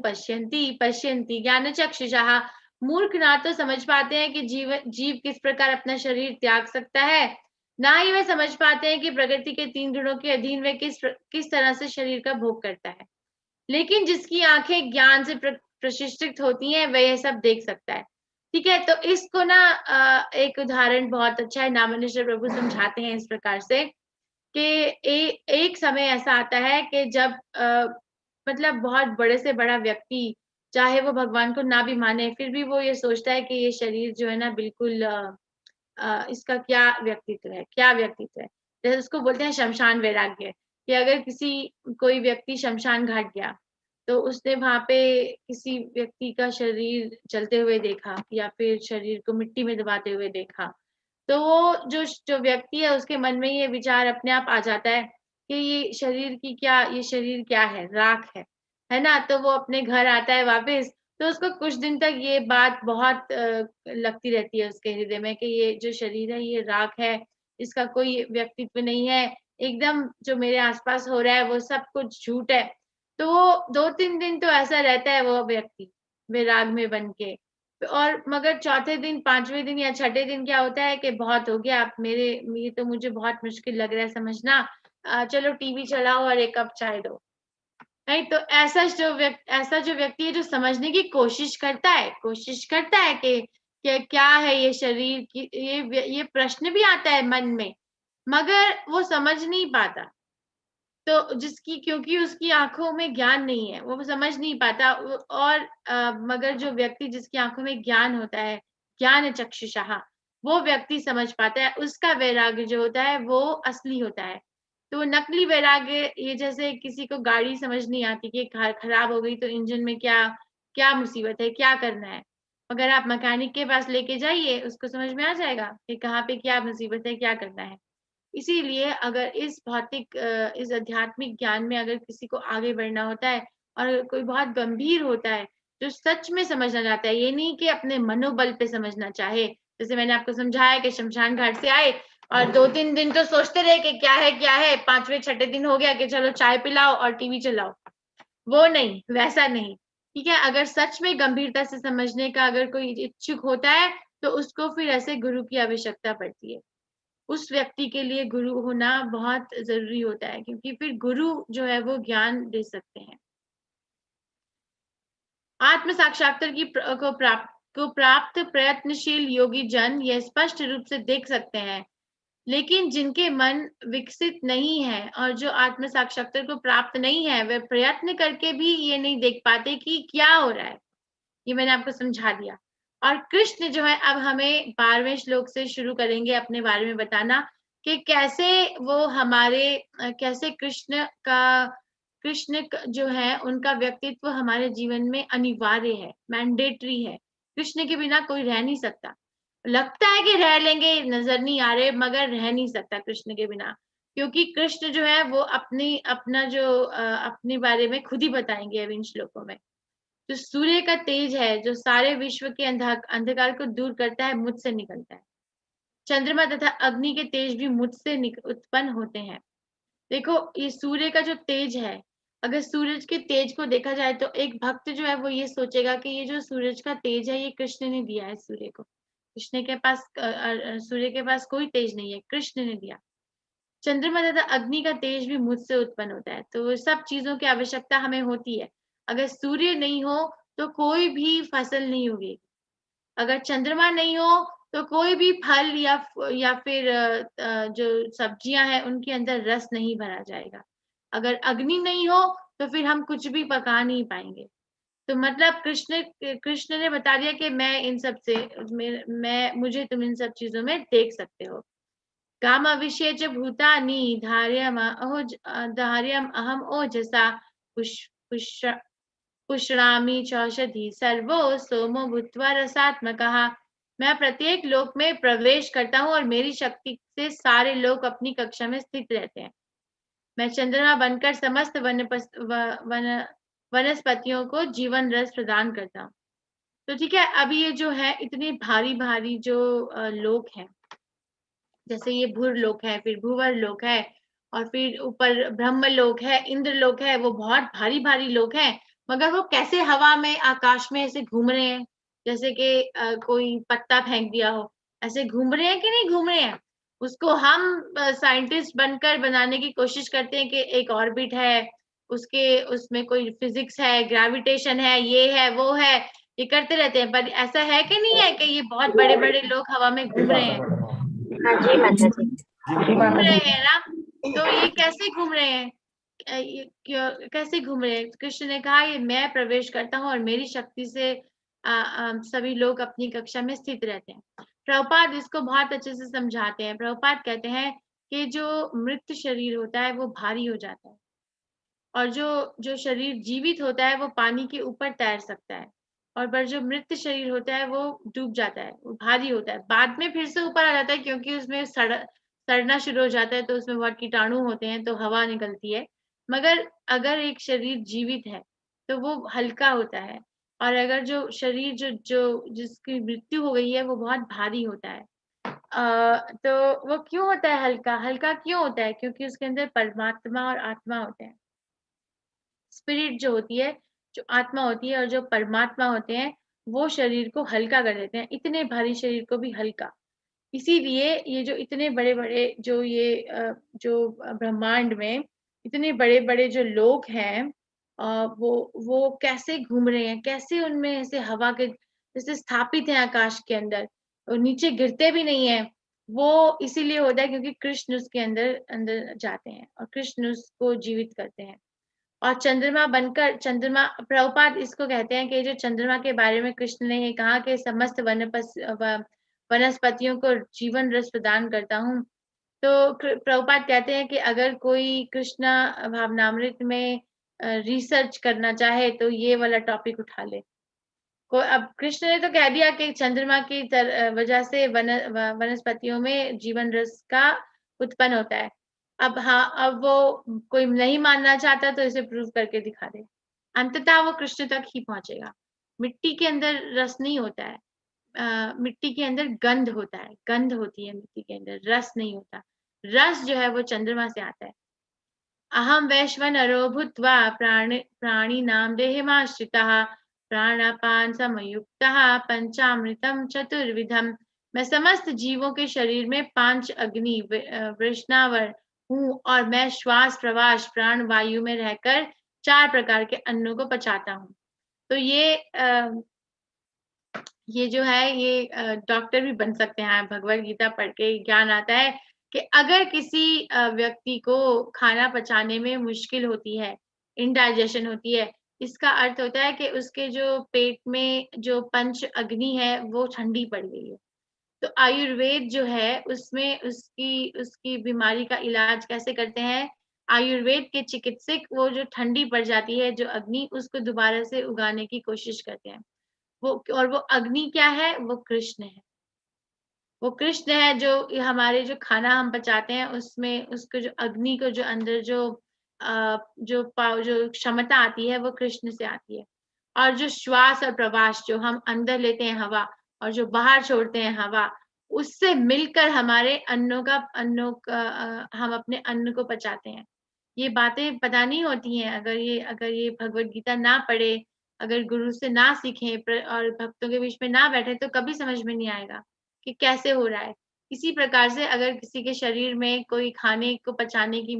पश्यन्ति ज्ञानचक्षुषः। मूर्ख ना तो समझ पाते हैं कि जीव किस प्रकार अपना शरीर त्याग सकता है, ना ही वे समझ पाते हैं कि प्रकृति के 3 गुणों के अधीन वे किस तरह से शरीर का भोग करता है। लेकिन जिसकी आंखें ज्ञान से प्रशिक्षित होती हैं, वह यह सब देख सकता है। ठीक है, तो इसको ना एक उदाहरण बहुत अच्छा है, नामनिश्चर प्रभु समझाते हैं इस प्रकार से कि एक समय ऐसा आता है कि जब मतलब बहुत बड़े से बड़ा व्यक्ति, चाहे वो भगवान को ना भी माने, फिर भी वो ये सोचता है कि ये शरीर जो है ना बिल्कुल इसका क्या व्यक्तित्व है, क्या व्यक्तित्व है। जैसे उसको बोलते हैं शमशान वैराग्य, कि अगर कोई व्यक्ति शमशान घाट गया तो उसने वहां पे किसी व्यक्ति का शरीर जलते हुए देखा या फिर शरीर को मिट्टी में दबाते हुए देखा, तो वो जो व्यक्ति है उसके मन में ये विचार अपने आप आ जाता है कि ये शरीर क्या है, राख है ना। तो वो अपने घर आता है वापस, तो उसको कुछ दिन तक ये बात बहुत लगती रहती है उसके हृदय में कि ये जो शरीर है ये राख है, इसका कोई व्यक्तित्व नहीं है, एकदम जो मेरे आसपास हो रहा है वो सब कुछ झूठ है। तो वो 2-3 दिन तो ऐसा रहता है वो व्यक्ति वैराग में बन के। और मगर चौथे दिन, 5वें दिन या छठे दिन क्या होता है कि बहुत हो गया, आप ये तो मुझे बहुत मुश्किल लग रहा है समझना, चलो टीवी चलाओ और 1 कप चाय दो। नहीं तो ऐसा जो व्यक्ति है जो समझने की कोशिश करता है कि क्या है ये शरीर की, ये प्रश्न भी आता है मन में, मगर वो समझ नहीं पाता। तो क्योंकि उसकी आंखों में ज्ञान नहीं है, वो समझ नहीं पाता। और मगर जो व्यक्ति जिसकी आंखों में ज्ञान होता है, ज्ञान चक्षुषः, वो व्यक्ति समझ पाता है, उसका वैराग्य जो होता है वो असली होता है। तो नकली वैराग्य, ये जैसे किसी को गाड़ी समझ नहीं आती कि खराब हो गई तो इंजन में क्या क्या मुसीबत है, क्या करना है। अगर आप मैकेनिक के पास लेके जाइए, उसको समझ में आ जाएगा कि कहाँ पे क्या मुसीबत है, क्या करना है। इसीलिए अगर इस आध्यात्मिक ज्ञान में अगर किसी को आगे बढ़ना होता है और कोई बहुत गंभीर होता है, जो सच में समझना चाहता है, ये नहीं कि अपने मनोबल पे समझना चाहे। जैसे मैंने आपको समझाया कि शमशान घाट से आए और 2-3 दिन तो सोचते रहे कि क्या है, 5वें छठे दिन हो गया कि चलो चाय पिलाओ और टीवी चलाओ। वो नहीं, वैसा नहीं। ठीक है, अगर सच में गंभीरता से समझने का अगर कोई इच्छुक होता है, तो उसको फिर ऐसे गुरु की आवश्यकता पड़ती है। उस व्यक्ति के लिए गुरु होना बहुत जरूरी होता है, क्योंकि फिर गुरु जो है वो ज्ञान दे सकते हैं। आत्म साक्षात्कार को प्राप्त प्रयत्नशील योगी जन यह स्पष्ट रूप से देख सकते हैं, लेकिन जिनके मन विकसित नहीं है और जो आत्म साक्षात्कार को प्राप्त नहीं है, वे प्रयत्न करके भी ये नहीं देख पाते कि क्या हो रहा है। ये मैंने आपको समझा दिया। और कृष्ण जो है, अब हमें 12वें श्लोक से शुरू करेंगे अपने बारे में बताना कि कैसे कृष्ण जो है उनका व्यक्तित्व हमारे जीवन में अनिवार्य है, मैंडेटरी है। कृष्ण के बिना कोई रह नहीं सकता। लगता है कि रह लेंगे, नजर नहीं आ रहे, मगर रह नहीं सकता कृष्ण के बिना, क्योंकि कृष्ण जो है वो अपने बारे में खुद ही बताएंगे अब इन श्लोकों में। जो सूर्य का तेज है, जो सारे विश्व के अंधकार को दूर करता है, मुझसे निकलता है। चंद्रमा तथा अग्नि के तेज भी मुझसे उत्पन्न होते हैं। देखो, ये सूर्य का जो तेज है, अगर सूरज के तेज को देखा जाए तो एक भक्त जो है वो ये सोचेगा कि ये जो सूरज का तेज है, ये कृष्ण ने दिया है सूर्य को। सूर्य के पास कोई तेज नहीं है, कृष्ण ने दिया। चंद्रमा तथा अग्नि का तेज भी मुझसे उत्पन्न होता है। तो सब चीजों की आवश्यकता हमें होती है। अगर सूर्य नहीं हो तो कोई भी फसल नहीं होगी। अगर चंद्रमा नहीं हो तो कोई भी फल या फिर जो सब्जियां हैं उनके अंदर रस नहीं भरा जाएगा। अगर अग्नि नहीं हो तो फिर हम कुछ भी पका नहीं पाएंगे। तो मतलब कृष्ण ने बता दिया कि मैं इन सब से मुझे तुम इन सब चीजों में देख सकते हो। काम विषय च भूतानि धार्यम अहम ओजसा पुष्णामि चौषधि सर्वो सोमो भूत्वा रसात्मकः। मैं प्रत्येक लोक में प्रवेश करता हूँ और मेरी शक्ति से सारे लोग अपनी कक्षा में स्थित रहते हैं। मैं चंद्रमा बनकर समस्त वनस्पतियों को जीवन रस प्रदान करता हूँ। तो ठीक है, अभी ये जो है इतने भारी भारी जो लोक हैं, जैसे ये भूर लोक है, फिर भूवर लोक है, और फिर ऊपर ब्रह्म लोक है, इंद्र लोक है, वो बहुत भारी भारी लोक है। मगर वो कैसे हवा में, आकाश में ऐसे घूम रहे हैं, जैसे कि कोई पत्ता फेंक दिया हो, ऐसे घूम रहे हैं कि नहीं घूम रहे हैं। उसको हम साइंटिस्ट बनकर बनाने की कोशिश करते हैं कि एक ऑर्बिट है, उसमें कोई फिजिक्स है, ग्रेविटेशन है, ये है वो है, ये करते रहते हैं। पर ऐसा है कि नहीं है कि ये बहुत बड़े बड़े लोग हवा में घूम रहे हैं,
हाँ जी माता जी।
घूम रहे हैं ना। तो ये कैसे घूम रहे हैं, कैसे घूम रहे हैं? कृष्ण ने कहा ये मैं प्रवेश करता हूँ और मेरी शक्ति से सभी लोग अपनी कक्षा में स्थित रहते हैं। प्रभुपाद इसको बहुत अच्छे से समझाते हैं। प्रभुपाद कहते हैं कि जो मृत शरीर होता है वो भारी हो जाता है, और जो शरीर जीवित होता है वो पानी के ऊपर तैर सकता है, पर जो मृत शरीर होता है वो डूब जाता है, वो भारी होता है, बाद में फिर से ऊपर आ जाता है क्योंकि उसमें सड़ना शुरू हो जाता है, तो उसमें बहुत कीटाणु होते हैं, तो हवा निकलती है। मगर अगर एक शरीर जीवित है तो वो हल्का होता है, और अगर जो शरीर जिसकी मृत्यु हो गई है वो बहुत भारी होता है। तो वो क्यों होता है हल्का? हल्का क्यों होता है? क्योंकि उसके अंदर परमात्मा और आत्मा होते हैं। स्पिरिट जो होती है, जो आत्मा होती है और जो परमात्मा होते हैं, वो शरीर को हल्का कर देते हैं, इतने भारी शरीर को भी हल्का। इसीलिए ये जो इतने बड़े-बड़े जो ब्रह्मांड में इतने बड़े-बड़े जो लोग हैं, वो कैसे घूम रहे हैं, कैसे उनमें ऐसे हवा के जैसे स्थापित हैं आकाश के अंदर, और नीचे गिरते भी नहीं हैं। वो इसीलिए होता है क्योंकि कृष्ण उसके अंदर अंदर जाते हैं और कृष्ण उसको जीवित करते हैं। और चंद्रमा प्रभुपाद इसको कहते हैं कि जो चंद्रमा के बारे में कृष्ण ने ये कहा कि समस्त वनस्पतियों को जीवन रस प्रदान करता हूँ। तो प्रभुपाद कहते हैं कि अगर कोई कृष्णा भावनामृत में रिसर्च करना चाहे तो ये वाला टॉपिक उठा ले। को अब कृष्ण ने तो कह दिया कि चंद्रमा की वजह से वनस्पतियों में जीवन रस का उत्पन्न होता है। अब वो कोई नहीं मानना चाहता तो इसे प्रूव करके दिखा दे। अंततः वो कृष्ण तक ही पहुंचेगा। मिट्टी के अंदर रस नहीं होता है, मिट्टी के अंदर गंध होता है, गंध होती है मिट्टी के अंदर, रस नहीं होता। रस जो है वो चंद्रमा से आता है। अहम वैश्वानरो भूत्वा प्राणिनां देहमाश्रितः प्राणापान समयुक्तः पंचामृतम चतुर्विधम। मैं समस्त जीवों के शरीर में 5 अग्नि वृष्णावर हूँ, और मैं श्वास प्रवास प्राण वायु में रहकर 4 प्रकार के अन्नों को पचाता हूँ। तो ये जो है ये डॉक्टर भी बन सकते हैं। भगवत गीता पढ़ के ज्ञान आता है कि अगर किसी व्यक्ति को खाना पचाने में मुश्किल होती है, इनडाइजेशन होती है, इसका अर्थ होता है कि उसके जो पेट में जो पंच अग्नि है वो ठंडी पड़ गई है। तो आयुर्वेद जो है उसमें उसकी उसकी बीमारी का इलाज कैसे करते हैं? आयुर्वेद के चिकित्सक वो जो ठंडी पड़ जाती है जो अग्नि, उसको दोबारा से उगाने की कोशिश करते हैं। वो अग्नि क्या है? वो कृष्ण है। वो कृष्ण है जो हमारे जो खाना हम पचाते हैं उसमें उसको जो अग्नि को जो अंदर जो क्षमता आती है वो कृष्ण से आती है। और जो श्वास और प्रवास जो हम अंदर लेते हैं हवा और जो बाहर छोड़ते हैं हवा, उससे मिलकर हमारे हम अपने अन्न को पचाते हैं। ये बातें पता नहीं होती हैं अगर ये भगवत गीता ना पढ़े, अगर गुरु से ना सीखें और भक्तों के बीच में ना बैठे तो कभी समझ में नहीं आएगा कि कैसे हो रहा है। इसी प्रकार से अगर किसी के शरीर में कोई खाने को पचाने की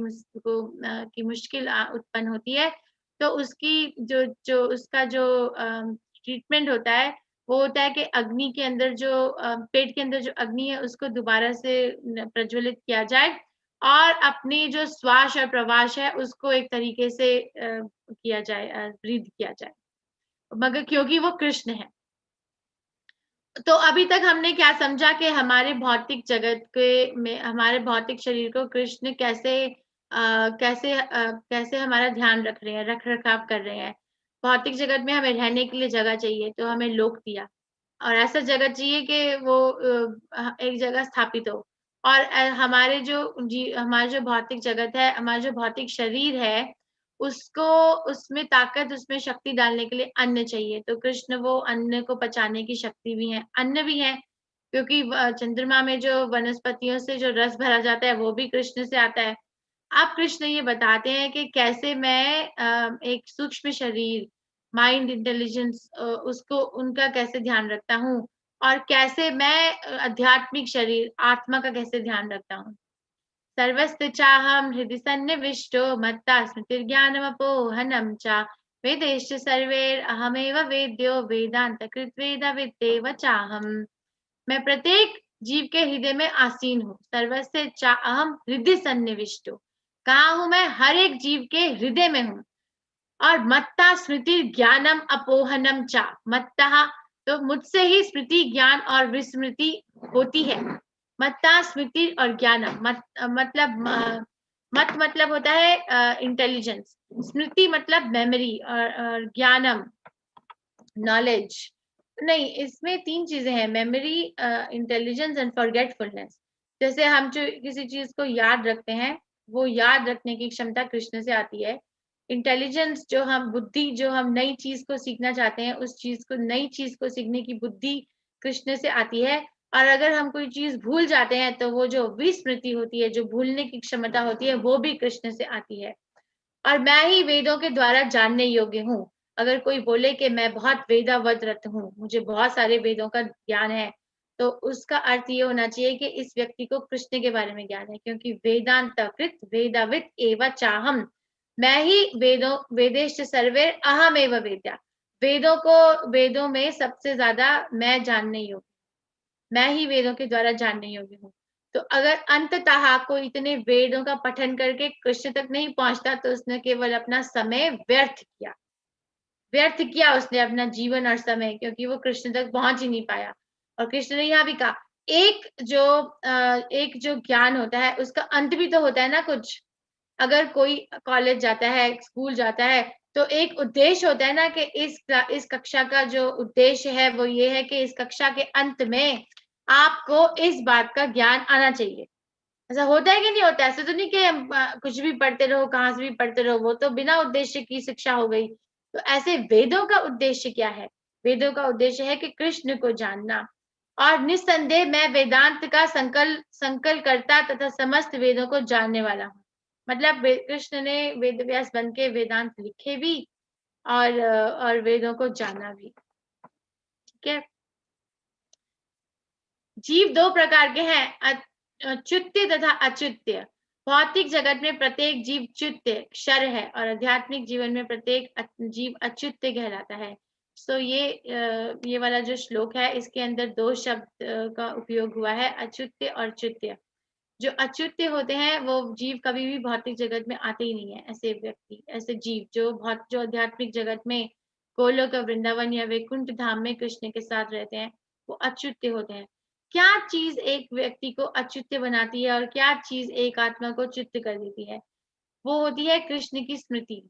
मुश्किल उत्पन्न होती है, तो उसकी जो उसका जो ट्रीटमेंट होता है, वो होता है कि अग्नि के अंदर पेट के अंदर जो अग्नि है उसको दोबारा से प्रज्वलित किया जाए, और अपनी जो श्वास और प्रवास है उसको एक तरीके से किया जाए, ब्रीथ किया जाए, मगर क्योंकि वो कृष्ण है। तो अभी तक हमने क्या समझा कि हमारे भौतिक जगत में हमारे भौतिक शरीर को कृष्ण कैसे हमारा ध्यान रख रहे हैं, रख रखाव कर रहे हैं। भौतिक जगत में हमें रहने के लिए जगह चाहिए तो हमें लोक दिया, और ऐसा जगह चाहिए कि वो एक जगह स्थापित हो। और हमारा जो भौतिक जगत है, हमारा जो भौतिक शरीर है, उसको उसमें ताकत, उसमें शक्ति डालने के लिए अन्न चाहिए। तो कृष्ण वो अन्न को पचाने की शक्ति भी है, अन्न भी है, क्योंकि चंद्रमा में जो वनस्पतियों से जो रस भरा जाता है वो भी कृष्ण से आता है। अब कृष्ण ये बताते हैं कि कैसे मैं एक सूक्ष्म शरीर, माइंड इंटेलिजेंस, उसको उनका कैसे ध्यान रखता हूँ, और कैसे मैं आध्यात्मिक शरीर आत्मा का कैसे ध्यान रखता हूँ। सर्वस्य चाहं हृदि सन्निविष्टो मत्ता स्मृतिर्ज्ञानमपोहनं च वेदैश्च सर्वैरहमेव वेद्यो वेदान्तकृत् वेदविद्येव चाहम्। मैं प्रत्येक जीव के हृदय में आसीन हूँ। सर्वस्य चाहं हृदि सन्निविष्टो, कहा हूं मैं? हर एक जीव के हृदय में हूँ। और मत्ता स्मृति ज्ञानम अपोहनम चा, मत्ता तो मुझसे ही स्मृति, ज्ञान और विस्मृति होती है। मत्ता स्मृति और ज्ञानम, मत मतलब होता है इंटेलिजेंस, स्मृति मतलब मेमोरी, और ज्ञानम नॉलेज नहीं, इसमें 3 चीजें हैं, मेमोरी, इंटेलिजेंस एंड फॉरगेटफुलनेस। जैसे हम जो किसी चीज को याद रखते हैं, वो याद रखने की क्षमता कृष्ण से आती है। इंटेलिजेंस जो हम बुद्धि, जो हम नई चीज को सीखना चाहते हैं, उस चीज को, नई चीज को सीखने की बुद्धि कृष्ण से आती है। और अगर हम कोई चीज भूल जाते हैं तो वो जो विस्मृति होती है, जो भूलने की क्षमता होती है, वो भी कृष्ण से आती है। और मैं ही वेदों के द्वारा जानने योग्य हूँ। अगर कोई बोले कि मैं बहुत वेदावदरत हूँ, मुझे बहुत सारे वेदों का ज्ञान है, तो उसका अर्थ ये होना चाहिए कि इस व्यक्ति को कृष्ण के बारे में ज्ञान है, क्योंकि वेदांतकृत वेदावित एव चाहम, मैं ही वेदेश्च सर्वे अहमेव वेद्या, वेदों में सबसे ज्यादा मैं जानने योग्य, मैं ही वेदों के द्वारा जानने योग्य हूँ। तो अगर अंततः कोई इतने वेदों का पठन करके कृष्ण तक नहीं पहुंचता, तो उसने केवल अपना समय व्यर्थ किया उसने अपना जीवन और समय, क्योंकि वो कृष्ण तक पहुंच ही नहीं पाया। और कृष्ण ने यहाँ भी कहा, एक जो ज्ञान होता है उसका अंत भी तो होता है ना कुछ। अगर कोई कॉलेज जाता है, स्कूल जाता है, तो एक उद्देश्य होता है ना कि इस कक्षा का जो उद्देश्य है वो ये है कि इस कक्षा के अंत में आपको इस बात का ज्ञान आना चाहिए। ऐसा होता है कि नहीं होता? ऐसा तो नहीं कि कुछ भी पढ़ते रहो, कहाँ से भी पढ़ते रहो, वो तो बिना उद्देश्य की शिक्षा हो गई। तो ऐसे वेदों का उद्देश्य क्या है? वेदों का उद्देश्य है कि कृष्ण को जानना। और निस्संदेह मैं वेदांत का संकल्प करता तथा समस्त वेदों को जानने वाला हूँ। मतलब कृष्ण ने वेद व्यास बन के वेदांत लिखे भी और वेदों को जाना भी। ठीक है। जीव 2 प्रकार के हैं, च्युत्य तथा अच्युत्य। भौतिक जगत में प्रत्येक जीव च्युत्य क्षर है और आध्यात्मिक जीवन में प्रत्येक जीव अच्युत्य कहलाता है। सो ये वाला जो श्लोक है, इसके अंदर 2 शब्द का उपयोग हुआ है, अच्युत्य और च्युत्य। जो अच्युत्य होते हैं वो जीव कभी भी भौतिक जगत में आते ही नहीं है। ऐसे व्यक्ति, ऐसे जीव जो आध्यात्मिक जगत में गोलोक, वृंदावन या वैकुंठ धाम में कृष्ण के साथ रहते हैं, वो अच्युत्य होते हैं। क्या चीज एक व्यक्ति को अच्युत्य बनाती है और क्या चीज एक आत्मा को च्युत कर देती है? वो होती है कृष्ण की स्मृति।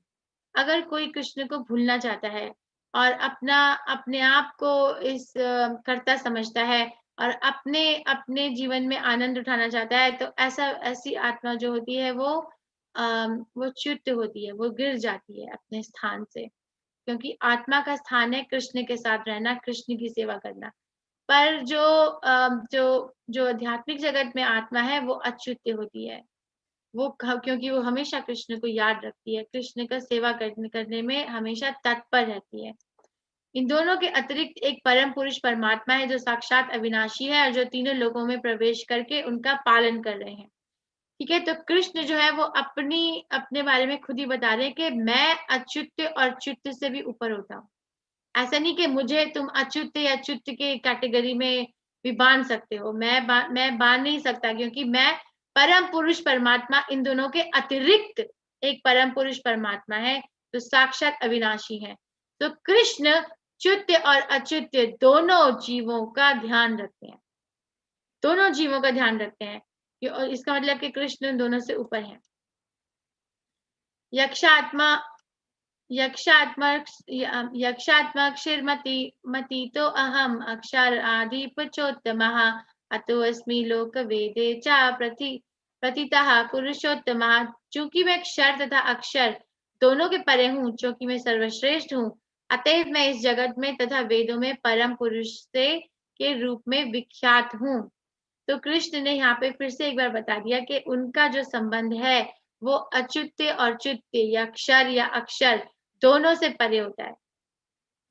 अगर कोई कृष्ण को भूलना चाहता है और अपने आप को इस कर्ता समझता है और अपने जीवन में आनंद उठाना चाहता है, तो ऐसी आत्मा जो होती है वो च्युत होती है, वो गिर जाती है अपने स्थान से। क्योंकि आत्मा का स्थान है कृष्ण के साथ रहना, कृष्ण की सेवा करना। पर जो आध्यात्मिक जगत में आत्मा है वो अच्युत्य होती है। क्योंकि वो हमेशा कृष्ण को याद रखती है, कृष्ण का सेवा करने में हमेशा तत्पर रहती है। इन दोनों के अतिरिक्त एक परम पुरुष परमात्मा है जो साक्षात अविनाशी है और जो तीनों लोगों में प्रवेश करके उनका पालन कर रहे हैं। ठीक है। तो कृष्ण जो है वो अपने बारे में खुद ही बता रहे हैं कि मैं अच्युत और च्युत से भी ऊपर होता हूँ। ऐसा नहीं कि मुझे तुम अच्युत या च्युत के कैटेगरी में भी बांध सकते हो। मैं बांध नहीं सकता, क्योंकि मैं परम पुरुष परमात्मा, इन दोनों के अतिरिक्त एक परम पुरुष परमात्मा है जो साक्षात अविनाशी है। तो कृष्ण च्युत और अच्युत दोनों जीवों का ध्यान रखते हैं, दोनों जीवों का ध्यान रखते हैं। और इसका मतलब कि कृष्ण दोनों से ऊपर है। यक्षात्मक्षिर्मति तो अहम अक्षर आदिपचोत्तमः अतोऽस्मि लोकवेदे च प्रतितः पुरुषोत्तमः। चूंकि मैं क्षर तथा अक्षर दोनों के परे हूँ, क्योंकि मैं सर्वश्रेष्ठ हूँ, अतएव मैं इस जगत में तथा वेदों में परम पुरुष से के रूप में विख्यात हूँ। तो कृष्ण ने यहाँ पे फिर से एक बार बता दिया कि उनका जो संबंध है वो अच्युत्य और च्युत्य या क्षर या अक्षर दोनों से परे होता है।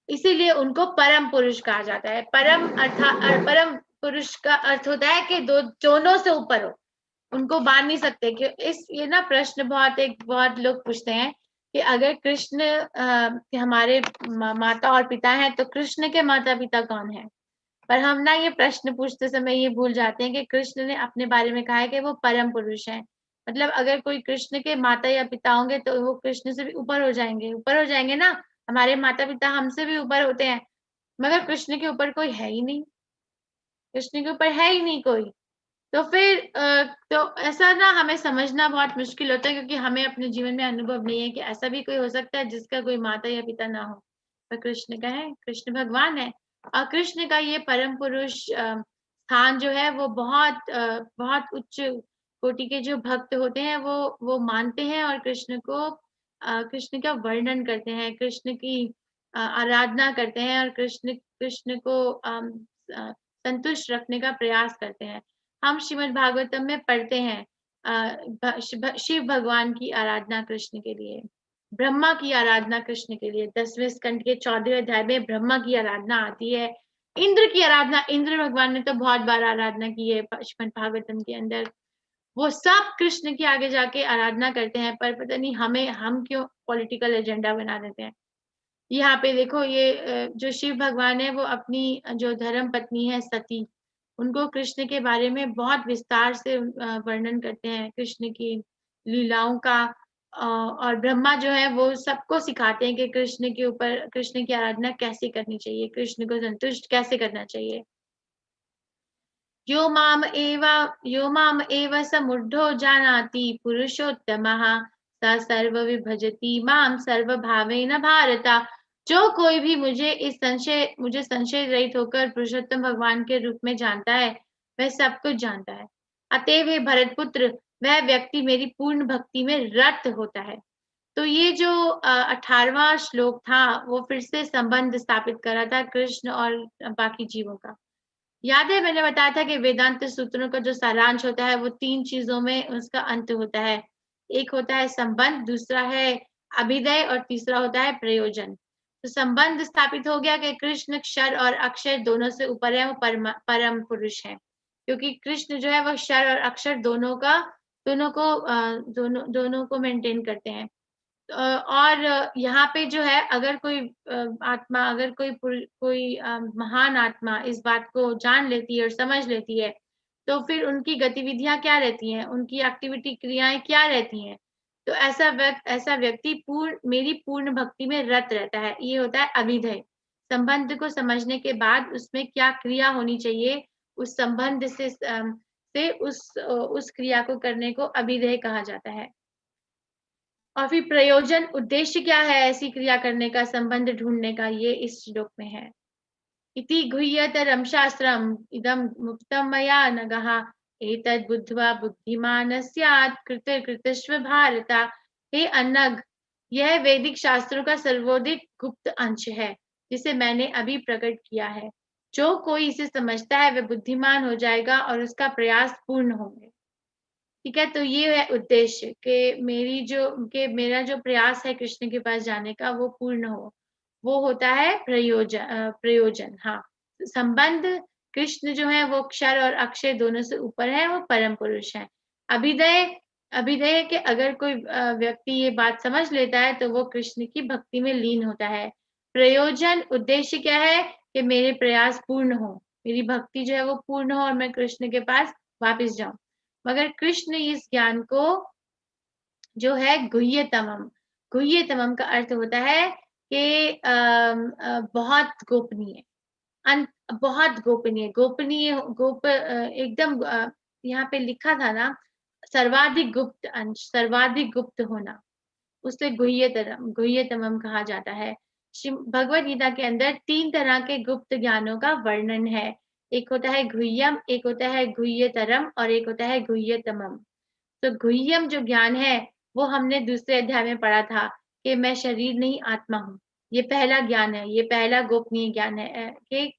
इसीलिए उनको परम पुरुष कहा जाता है। परम पुरुष का अर्थ होता है कि दोनों से ऊपर हो, उनको बांध नहीं सकते। कि ये ना प्रश्न बहुत लोग पूछते हैं कि अगर कृष्ण हमारे माता और पिता हैं, तो कृष्ण के माता पिता कौन है? पर हम ना ये प्रश्न पूछते समय ये भूल जाते हैं कि कृष्ण ने अपने बारे में कहा है कि वो परम पुरुष हैं। मतलब अगर कोई कृष्ण के माता या पिता होंगे तो वो कृष्ण से भी ऊपर हो जाएंगे ना। हमारे माता पिता हमसे भी ऊपर होते हैं, मगर कृष्ण के ऊपर कोई है ही नहीं, कृष्ण के ऊपर है ही नहीं कोई। तो फिर तो ऐसा ना हमें समझना बहुत मुश्किल होता है, क्योंकि हमें अपने जीवन में अनुभव नहीं है कि ऐसा भी कोई हो सकता है जिसका कोई माता या पिता ना हो। वह कृष्ण का है, कृष्ण भगवान है। और कृष्ण का ये परम पुरुष स्थान जो है वो बहुत उच्च कोटि के जो भक्त होते हैं वो मानते हैं और कृष्ण को कृष्ण का वर्णन करते हैं, कृष्ण की आराधना करते हैं और कृष्ण को संतुष्ट रखने का प्रयास करते हैं। हम श्रीमद् भागवतम में पढ़ते हैं शिव भगवान की आराधना कृष्ण के लिए, ब्रह्मा की आराधना कृष्ण के लिए। 10वें स्कंद के 14वें अध्याय में ब्रह्मा की आराधना आती है। इंद्र की आराधना, इंद्र भगवान ने तो बहुत बार आराधना की है श्रीमद् भागवतम के अंदर। वो सब कृष्ण के आगे जाके आराधना करते हैं, पर पता नहीं हम क्यों पॉलिटिकल एजेंडा बना देते हैं। यहाँ पे देखो ये जो शिव भगवान है वो अपनी जो धर्म पत्नी है सती, उनको कृष्ण के बारे में बहुत विस्तार से वर्णन करते हैं, कृष्ण की लीलाओं का। और ब्रह्मा जो है वो सबको सिखाते हैं कि कृष्ण के ऊपर, कृष्ण की आराधना कैसे करनी चाहिए, कृष्ण को संतुष्ट कैसे करना चाहिए। यो माम एव समुद्धो जानाति पुरुषोत्तमः स सर्व विभजति माम सर्व भावेन भारता। जो कोई भी मुझे संशय रहित होकर पुरुषोत्तम भगवान के रूप में जानता है, वह सब कुछ जानता है। अतएव हे भरतपुत्र, वह व्यक्ति मेरी पूर्ण भक्ति में रत होता है। तो ये जो 18वां श्लोक था वो फिर से संबंध स्थापित कर रहा था कृष्ण और बाकी जीवों का। याद है मैंने बताया था कि वेदांत सूत्रों का जो सारांश होता है वो 3 चीजों में उसका अंत होता है। एक होता है संबंध, दूसरा है अभिदय और तीसरा होता है प्रयोजन। तो संबंध स्थापित हो गया कि कृष्ण क्षर और अक्षर दोनों से ऊपर है, वो परम पुरुष है, क्योंकि कृष्ण जो है वो क्षर और अक्षर दोनों को मेंटेन करते हैं। और यहाँ पे जो है अगर कोई आत्मा, अगर कोई महान आत्मा इस बात को जान लेती है और समझ लेती है, तो फिर उनकी गतिविधियां क्या रहती हैं, उनकी एक्टिविटी क्रियाएं क्या रहती हैं। तो ऐसा व्यक्ति मेरी पूर्ण भक्ति में रत रहता है। ये होता है अभिधेय। संबंध को समझने के बाद उसमें क्या क्रिया होनी चाहिए, उस संबंध से उस क्रिया को करने को अभिधेय कहा जाता है। और फिर प्रयोजन, उद्देश्य क्या है ऐसी क्रिया करने का, संबंध ढूंढने का, ये इस श्लोक में है। इति गुह्यतरम शास्त्रम इदं मुक्तम मया नघः एतद् बुद्ध्वा बुद्धिमान स्यात् कृतस्व भारता। हे अनघ, यह वैदिक शास्त्रों का सर्वाधिक गुप्त अंश है जिसे मैंने अभी प्रकट किया है। जो कोई इसे समझता है वह बुद्धिमान हो जाएगा और उसका प्रयास पूर्ण होंगे। ठीक है, तो ये है उद्देश्य कि मेरा जो प्रयास है कृष्ण के पास जाने का वो पूर्ण हो, वो होता है प्रयोजन। हाँ, संबंध, कृष्ण जो है वो क्षर और अक्षय दोनों से ऊपर है, वो परम पुरुष है। अभिदय के अगर कोई व्यक्ति ये बात समझ लेता है तो वो कृष्ण की भक्ति में लीन होता है। प्रयोजन, उद्देश्य क्या है कि मेरे प्रयास पूर्ण हो, मेरी भक्ति जो है वो पूर्ण हो और मैं कृष्ण के पास वापस जाऊं। मगर कृष्ण इस ज्ञान को जो है गुह्यतमम का अर्थ होता है कि बहुत गोपनीय, बहुत गोपनीय एकदम यहाँ पे लिखा था ना, सर्वाधिक गुप्त अंश, सर्वाधिक गुप्त होना, उसे गुह्यतमम कहा जाता है। भगवद गीता के अंदर 3 तरह के गुप्त ज्ञानों का वर्णन है। एक होता है गुह्यम, एक होता है गुह्यतरम और एक होता है गुह्यतमम। तो गुह्यम जो ज्ञान है वो हमने दूसरे अध्याय में पढ़ा था कि मैं शरीर नहीं आत्मा हूँ। ये पहला ज्ञान है, ये पहला गोपनीय ज्ञान है कि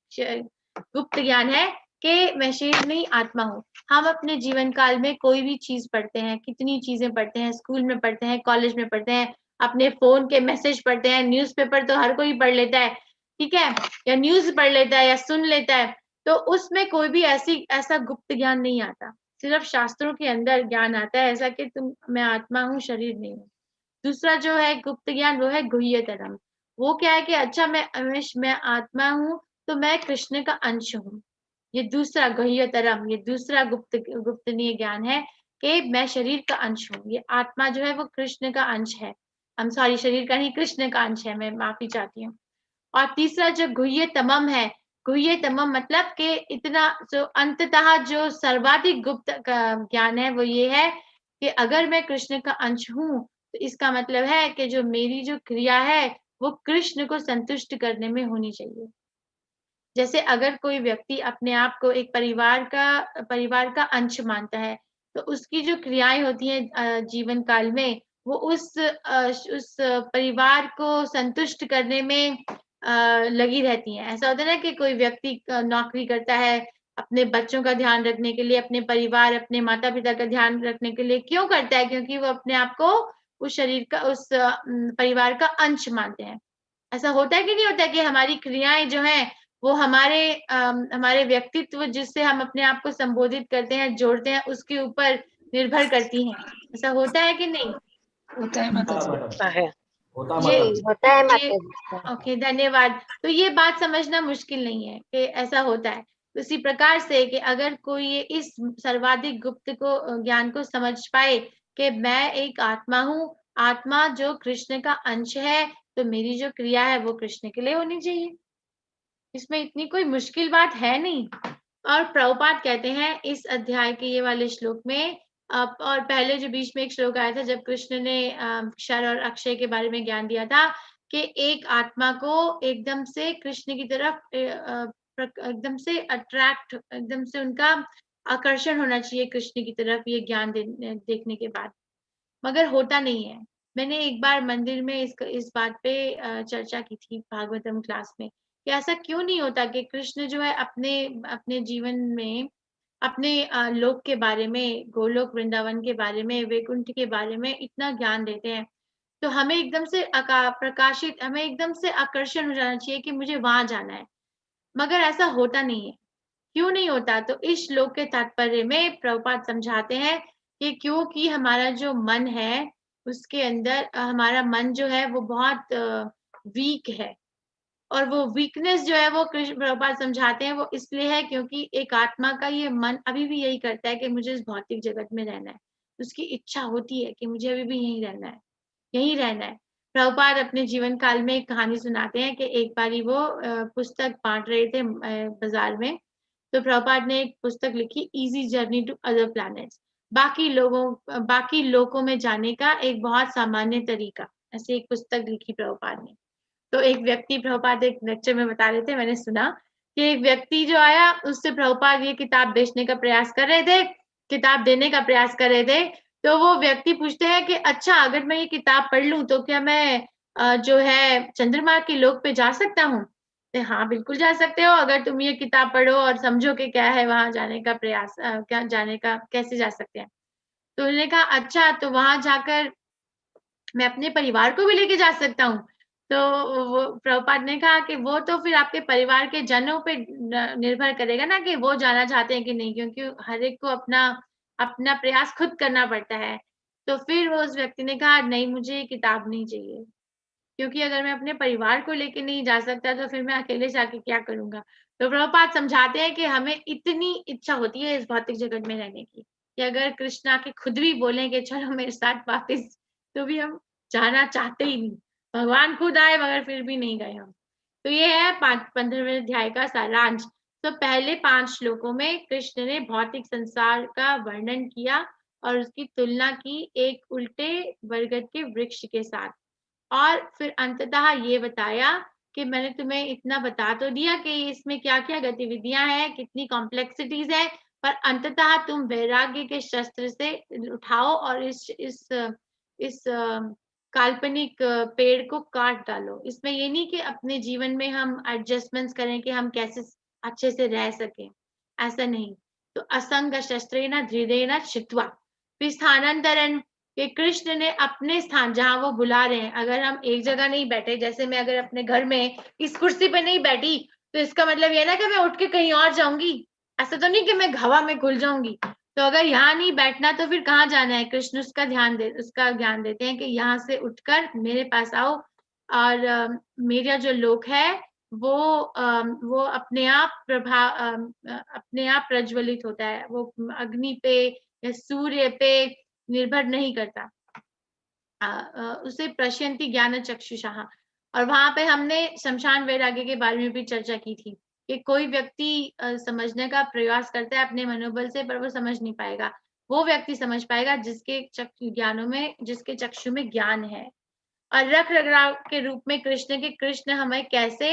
गुप्त ज्ञान है कि मैं शरीर नहीं आत्मा हूँ। हम अपने जीवन काल में कोई भी चीज पढ़ते हैं, कितनी चीजें पढ़ते हैं, स्कूल में पढ़ते हैं, कॉलेज में पढ़ते हैं, अपने फोन के मैसेज पढ़ते हैं, न्यूज़पेपर तो हर कोई पढ़ लेता है, ठीक है, या न्यूज पढ़ लेता है या सुन लेता है। तो उसमें कोई भी ऐसा गुप्त ज्ञान नहीं आता, सिर्फ शास्त्रों के अंदर ज्ञान आता है ऐसा कि मैं आत्मा हूँ, शरीर नहीं हूँ। दूसरा जो है गुप्त ज्ञान वो है गुह्यतरम। वो क्या है कि अच्छा मैं आत्मा हूँ तो मैं कृष्ण का अंश हूँ। ये दूसरा गुह्यतरम, ये दूसरा गुप्तनीय ज्ञान है कि मैं शरीर का अंश हूँ। ये आत्मा जो है वो कृष्ण का अंश है, शरीर का नहीं, कृष्ण का अंश है, मैं माफी चाहती हूँ। और तीसरा जो गुह्यतमम है, गुह्यतमम मतलब कि इतना जो अंततः जो सर्वाधिक गुप्त ज्ञान है वो ये है कि अगर मैं कृष्ण का अंश हूँ तो इसका मतलब है कि जो मेरी जो क्रिया है वो कृष्ण को संतुष्ट करने में होनी चाहिए। जैसे अगर कोई व्यक्ति अपने आप को एक परिवार का अंश मानता है, तो उसकी जो क्रियाएं होती हैं जीवन काल में, वो उस परिवार को संतुष्ट करने में लगी रहती हैं। ऐसा होता है ना कि कोई व्यक्ति नौकरी करता है अपने बच्चों का ध्यान रखने के लिए, अपने परिवार, अपने माता पिता का ध्यान रखने के लिए। क्यों करता है? क्योंकि वो अपने आप को उस परिवार का अंश मानते हैं। ऐसा होता है कि नहीं होता है कि हमारी क्रियाएं जो हैं वो हमारे व्यक्तित्व जिससे हम अपने आप को संबोधित करते हैं, जोड़ते हैं, उसके ऊपर निर्भर करती हैं। ऐसा होता है कि नहीं?
होता है माता जी।
होता है।
ये
होता है
ये
माता जी।
ओके, धन्यवाद। तो ये बात समझना मुश्किल नहीं है कि ऐसा होता है। उसी प्रकार से कि अगर कोई ये इस सर्वाधिक गुप्त ज्ञान को समझ पाए कि मैं एक आत्मा हूँ, आत्मा जो कृष्ण का अंश है, तो मेरी जो क्रिया है वो कृष्ण के लिए होनी चाहिए। इसमें इतनी कोई मुश्किल बात है नहीं। और प्रभुपाद कहते हैं इस अध्याय के ये वाले श्लोक में, और पहले जो बीच में एक श्लोक आया था जब कृष्ण ने क्षर और अक्षय के बारे में ज्ञान दिया था कि एक आत्मा को एकदम से कृष्ण की तरफ एकदम से एकदम से उनका आकर्षण होना चाहिए कृष्ण की तरफ, ये ज्ञान देखने के बाद। मगर होता नहीं है। मैंने एक बार मंदिर में इस बात पे चर्चा की थी भागवतम क्लास में कि ऐसा क्यों नहीं होता कि कृष्ण जो है अपने अपने जीवन में अपने लोक के बारे में, गोलोक वृंदावन के बारे में, वैकुंठ के बारे में इतना ज्ञान देते हैं, तो हमें एकदम से हमें एकदम से आकर्षण हो जाना चाहिए कि मुझे वहां जाना है। मगर ऐसा होता नहीं है। क्यों नहीं होता? तो इस श्लोक के तात्पर्य में प्रभुपाद समझाते हैं कि क्योंकि हमारा जो मन है, उसके अंदर हमारा मन जो है वो बहुत वीक है। और वो वीकनेस जो है वो कृष्ण प्रभुपाद समझाते हैं वो इसलिए है क्योंकि एक आत्मा का ये मन अभी भी यही करता है कि मुझे इस भौतिक जगत में रहना है। उसकी इच्छा होती है कि मुझे अभी भी यहीं रहना है, यहीं रहना है। प्रभुपाद अपने जीवन काल में एक कहानी सुनाते हैं कि एक बारी वो पुस्तक बांट रहे थे बाजार में। तो प्रभुपाद ने एक पुस्तक लिखी, easy journey to other planets, बाकी लोकों में जाने का एक बहुत सामान्य तरीका। ऐसे एक पुस्तक लिखी प्रभुपाद ने। तो एक व्यक्ति, प्रभुपाद एक लेक्चर में बता रहे थे, मैंने सुना कि एक व्यक्ति जो आया, उससे प्रभुपाद ये किताब बेचने का प्रयास कर रहे थे, किताब देने का प्रयास कर रहे थे। तो वो व्यक्ति पूछते हैं कि अच्छा, अगर मैं ये किताब पढ़ लूं तो क्या मैं जो है चंद्रमा के लोक पे जा सकता हूँ? तो हाँ, बिल्कुल जा सकते हो, अगर तुम ये किताब पढ़ो और समझो कि क्या है वहां जाने का प्रयास, क्या जाने का, कैसे जा सकते हैं। तो उन्होंने कहा अच्छा, तो वहां जाकर मैं अपने परिवार को भी लेके जा सकता हूँ। तो वो प्रभुपाद ने कहा कि वो तो फिर आपके परिवार के जनों पे निर्भर करेगा ना कि वो जाना चाहते हैं कि नहीं, क्योंकि हर एक को अपना अपना प्रयास खुद करना पड़ता है। तो फिर वो उस व्यक्ति ने कहा नहीं, मुझे ये किताब नहीं चाहिए, क्योंकि अगर मैं अपने परिवार को लेके नहीं जा सकता तो फिर मैं अकेले जाके क्या करूंगा। तो प्रभुपाद समझाते हैं कि हमें इतनी इच्छा होती है इस भौतिक जगत में रहने की कि अगर कृष्ण आके खुद भी बोले कि चलो मेरे साथ वापस, तो भी हम जाना चाहते ही नहीं। भगवान खुद आए मगर फिर भी नहीं गए हम। तो ये है 15वें अध्याय का सारांश। तो पहले 5 श्लोकों में कृष्ण ने भौतिक संसार का वर्णन किया और उसकी तुलना की एक उल्टे बरगद के वृक्ष के साथ, और फिर अंततः ये बताया कि मैंने तुम्हें इतना बता तो दिया कि इसमें क्या-क्या गतिविधियां हैं, कितनी कॉम्प्लेक्सिटीज है, पर अंततः तुम वैराग्य के शस्त्र से उठाओ और इस काल्पनिक पेड़ को काट डालो। इसमें ये नहीं कि अपने जीवन में हम एडजस्टमेंट्स करें कि हम कैसे अच्छे से रह सकें, ऐसा नहीं। तो असंग शस्त्रेण धृतेन चित्वा फिर स्थानांतरण, कि कृष्ण ने अपने स्थान जहां वो बुला रहे हैं, अगर हम एक जगह नहीं बैठे, जैसे मैं अगर अपने घर में इस कुर्सी पे नहीं बैठी तो इसका मतलब ये ना कि मैं उठ के कहीं और जाऊंगी। ऐसा तो नहीं कि मैं हवा में घुल जाऊंगी। तो अगर यहाँ नहीं बैठना तो फिर कहाँ जाना है? कृष्ण उसका ज्ञान देते हैं कि यहाँ से उठकर मेरे पास आओ, और मेरा जो लोक है वो अपने आप प्रज्वलित होता है, वो अग्नि पे या सूर्य पे निर्भर नहीं करता। उसे प्रश्यन्ति ज्ञान चक्षुषा। और वहां पे हमने शमशान वैराग्य के बारे में भी चर्चा की थी कि कोई व्यक्ति समझने का प्रयास करता है अपने मनोबल से, पर वो समझ नहीं पाएगा। वो व्यक्ति समझ पाएगा जिसके चक्षु में ज्ञान है। और रख रखाव के रूप में कृष्ण हमें कैसे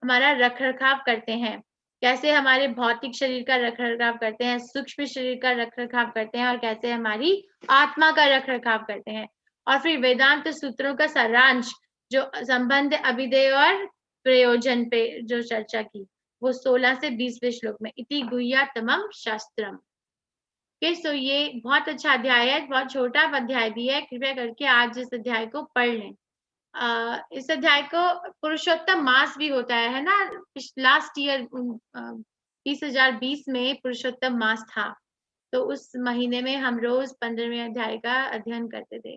हमारा रख रखाव करते हैं, कैसे हमारे भौतिक शरीर का रख रखाव करते हैं, सूक्ष्म शरीर का रख रखाव करते हैं और कैसे हमारी आत्मा का रख रखाव करते हैं। और फिर वेदांत सूत्रों का सारांश जो संबंध, अभिधेय और प्रयोजन पे जो चर्चा की, वो 16 से 20वें श्लोक में इति गुह्यतमं शास्त्रम। ओके, सो ये बहुत अच्छा अध्याय है, बहुत छोटा अध्याय भी है। कृपया करके आज इस अध्याय को पढ़ लें। इस अध्याय को पुरुषोत्तम मास भी होता है ना। लास्ट ईयर 2020 में पुरुषोत्तम मास था, तो उस महीने में हम रोज 15वें अध्याय का अध्ययन करते थे।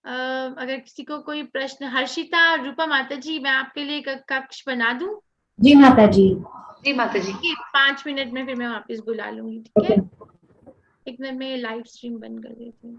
अगर किसी को कोई प्रश्न, हर्षिता, रूपा माता जी, मैं आपके लिए एक कक्ष बना दूं?
जी माता जी।
5 मिनट में फिर मैं वापस बुला लूंगी, ठीक है? एक मिनट में लाइव स्ट्रीम बंद कर देती हूँ।